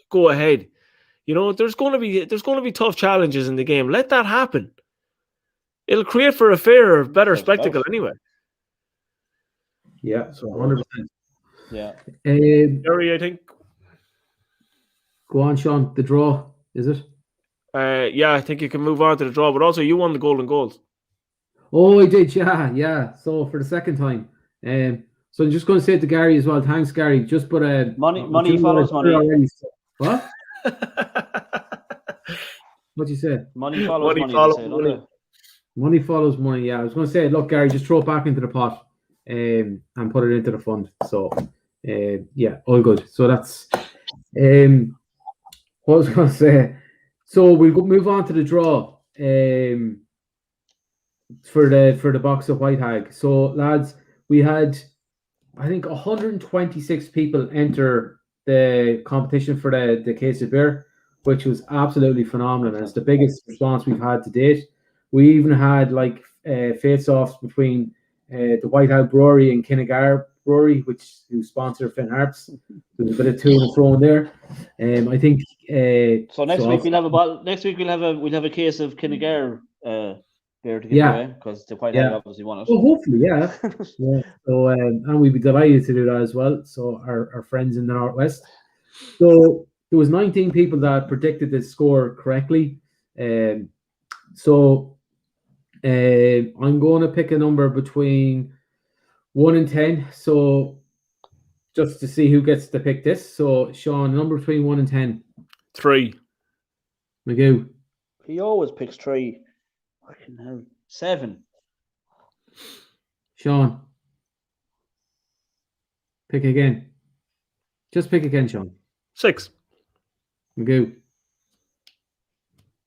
go ahead. You know, there's going to be tough challenges in the game. Let that happen. It'll create for a fairer, better spectacle anyway. Yeah, so 100%. Yeah. Gary, I think. Go on, Sean. The draw, is it? I think you can move on to the draw, but also you won the golden goals. Oh, I did, yeah. So for the second time. So I'm just going to say to Gary as well. Thanks, Gary. Just put money follows money. Already. What? What you said? Money follows money. Money follows money. Yeah, I was going to say, look, Gary, just throw it back into the pot, and put it into the fund. So, all good. So that's what I was going to say. So we'll move on to the draw. For the box of White Hag. So lads, we had I think 126 people enter the competition for the case of beer, which was absolutely phenomenal. And it's the biggest response we've had to date. We even had like face-offs between the White House Brewery and Kinnegar Brewery, who sponsor Finn Harps. There's a bit of to and fro in there. I think so next week we'll have a bottle. Next week we'll have a case of Kinnegar beer to give away because the White House obviously won it. Well, hopefully, yeah. So and we'd be delighted to do that as well. So our friends in the Northwest. So there was 19 people that predicted the score correctly. So I'm going to pick a number between 1 and 10. So just to see who gets to pick this. So Sean, a number between 1 and 10. 3. Magoo. He always picks 3. Fucking hell. 7. Sean. Pick again. Just pick again, Sean. 6. Magoo.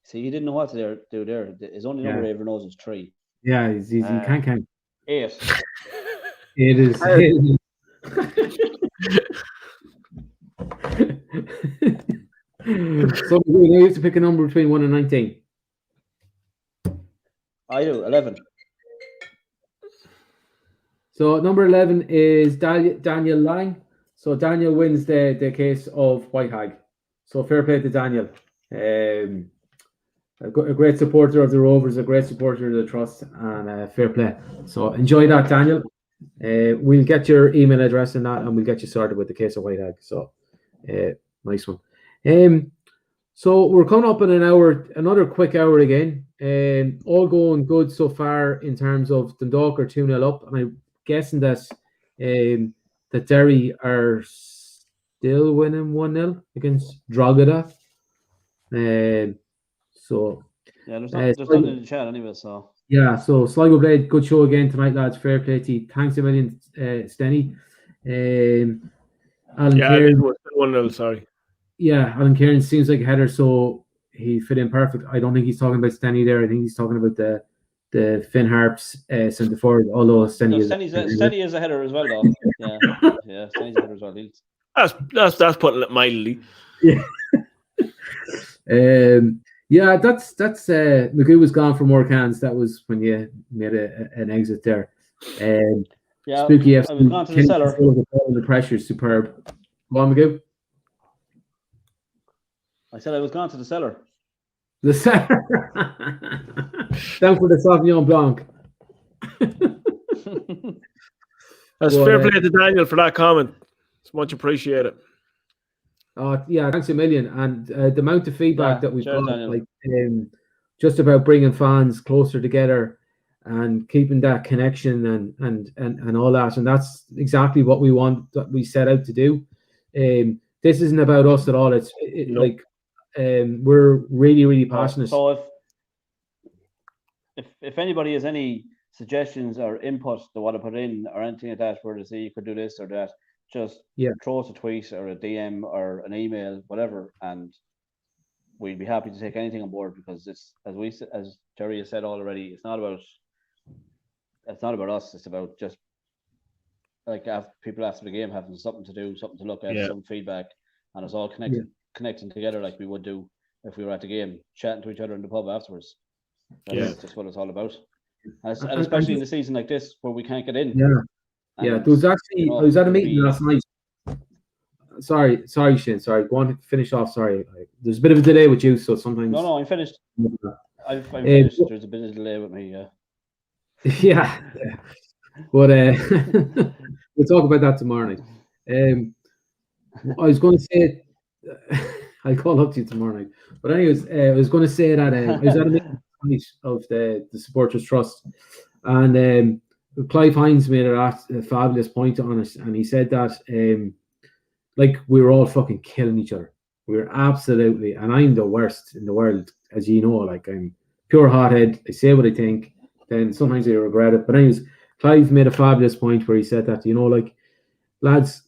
See, he didn't know what to do there. His only number he ever knows is 3. Yeah, he can't count. 8. It is. So you have to pick a number between 1 and 19. I do. 11. So number 11 is Daniel Lang. So Daniel wins the case of White Hag. So fair play to Daniel. A great supporter of the Rovers, a great supporter of the Trust, and fair play. So enjoy that, Daniel. We'll get your email address and that, and we'll get you started with the case of White Hag. So nice one. So we're coming up in an hour, another quick hour again. All going good so far in terms of Dundalk are 2-0 up, and I'm guessing that that Derry are still winning 1-0 against Drogheda. So yeah, there's nothing in the chat anyway. So yeah, so Sligo Blade, good show again tonight, lads. Fair play to you. Thanks a million, Stenny. Alan Kieran, 1-0. Sorry. Yeah, Alan Kieran seems like a header, so he fit in perfect. I don't think he's talking about Stenny there. I think he's talking about the Finn Harps centre forward. Although Stenny is a header as well, though. Yeah, Stenny's a header as well. That's putting it mildly. Yeah. Yeah, that's Magoo was gone for more cans. That was when you made an exit there. Yeah, Spooky I was gone to the cellar. The pressure is superb. Go on, Magoo. I said I was gone to the cellar. The cellar. Down for the Sauvignon Blanc. That's fair play to Daniel for that comment. It's much appreciated. Yeah, thanks a million. And the amount of feedback that we've got, Daniel. like just about bringing fans closer together and keeping that connection and all that. And that's exactly what we want, that we set out to do. This isn't about us at all. It's like we're really, really passionate. So if anybody has any suggestions or input they want to put in or anything like that, where to say you could do this or that, just throw us a tweet or a DM or an email, whatever, and we'd be happy to take anything on board, because it's as Jerry has said already, it's not about us. It's about just like people after the game having something to do, something to look at, some feedback, and it's all connecting together like we would do if we were at the game, chatting to each other in the pub afterwards. That's just what it's all about. And especially in a season like this where we can't get in. Yeah, there was actually I was at a meeting last night. Sorry, Shane. Sorry, go on, finish off. Sorry, there's a bit of a delay with you, so sometimes. No, I'm finished. I'm finished. There's a bit of a delay with me. Yeah. But we'll talk about that tomorrow night. I was going to say, I'll call up to you tomorrow night. But anyways, I was going to say that I was at a meeting of the Supporters Trust, and Clive Hines made a fabulous point on it, and he said that like we were all fucking killing each other. We were absolutely, and I'm the worst in the world, as you know. Like, I'm pure hothead. I say what I think, then sometimes I regret it. But anyways, Clive made a fabulous point where he said that, like, lads,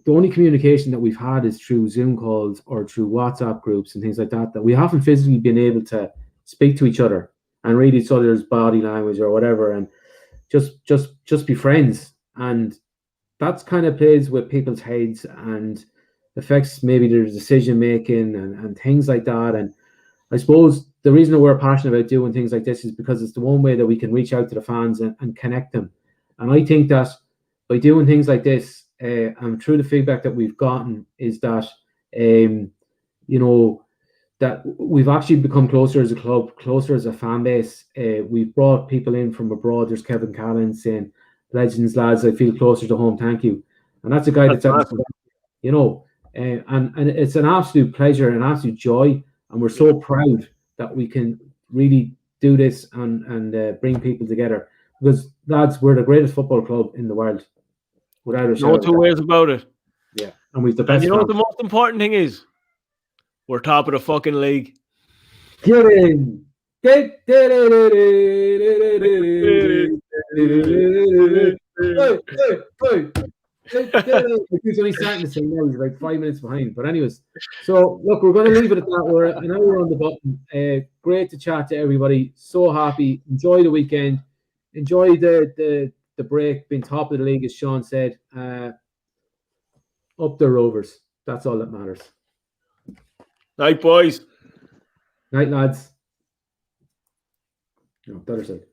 the only communication that we've had is through Zoom calls or through WhatsApp groups and things like that, that we haven't physically been able to speak to each other and read each other's body language or whatever, and just be friends. And that's kind of plays with people's heads and affects maybe their decision making and things like that. And I suppose the reason that we're passionate about doing things like this is because it's the one way that we can reach out to the fans and connect them. And I think that by doing things like this, and through the feedback that we've gotten, is that that we've actually become closer as a club, closer as a fan base. We've brought people in from abroad. There's Kevin Callan saying, "Legends, lads, I feel closer to home. Thank you." And that's a guy that's and it's an absolute pleasure, an absolute joy, and we're so proud that we can really do this and bring people together, because lads, we're the greatest football club in the world, without a shadow. No two ways about it. Yeah, and we've the best. And you know what the most important thing is? We're top of the fucking league. Get in. He's only starting to sing now. He's like 5 minutes behind. But anyways, so look, we're going to leave it at that. We're an hour on the button. Great to chat to everybody. So happy. Enjoy the weekend. Enjoy the break. Being top of the league, as Sean said. Up the Rovers. That's all that matters. Night, boys. Night, lads. No, better side.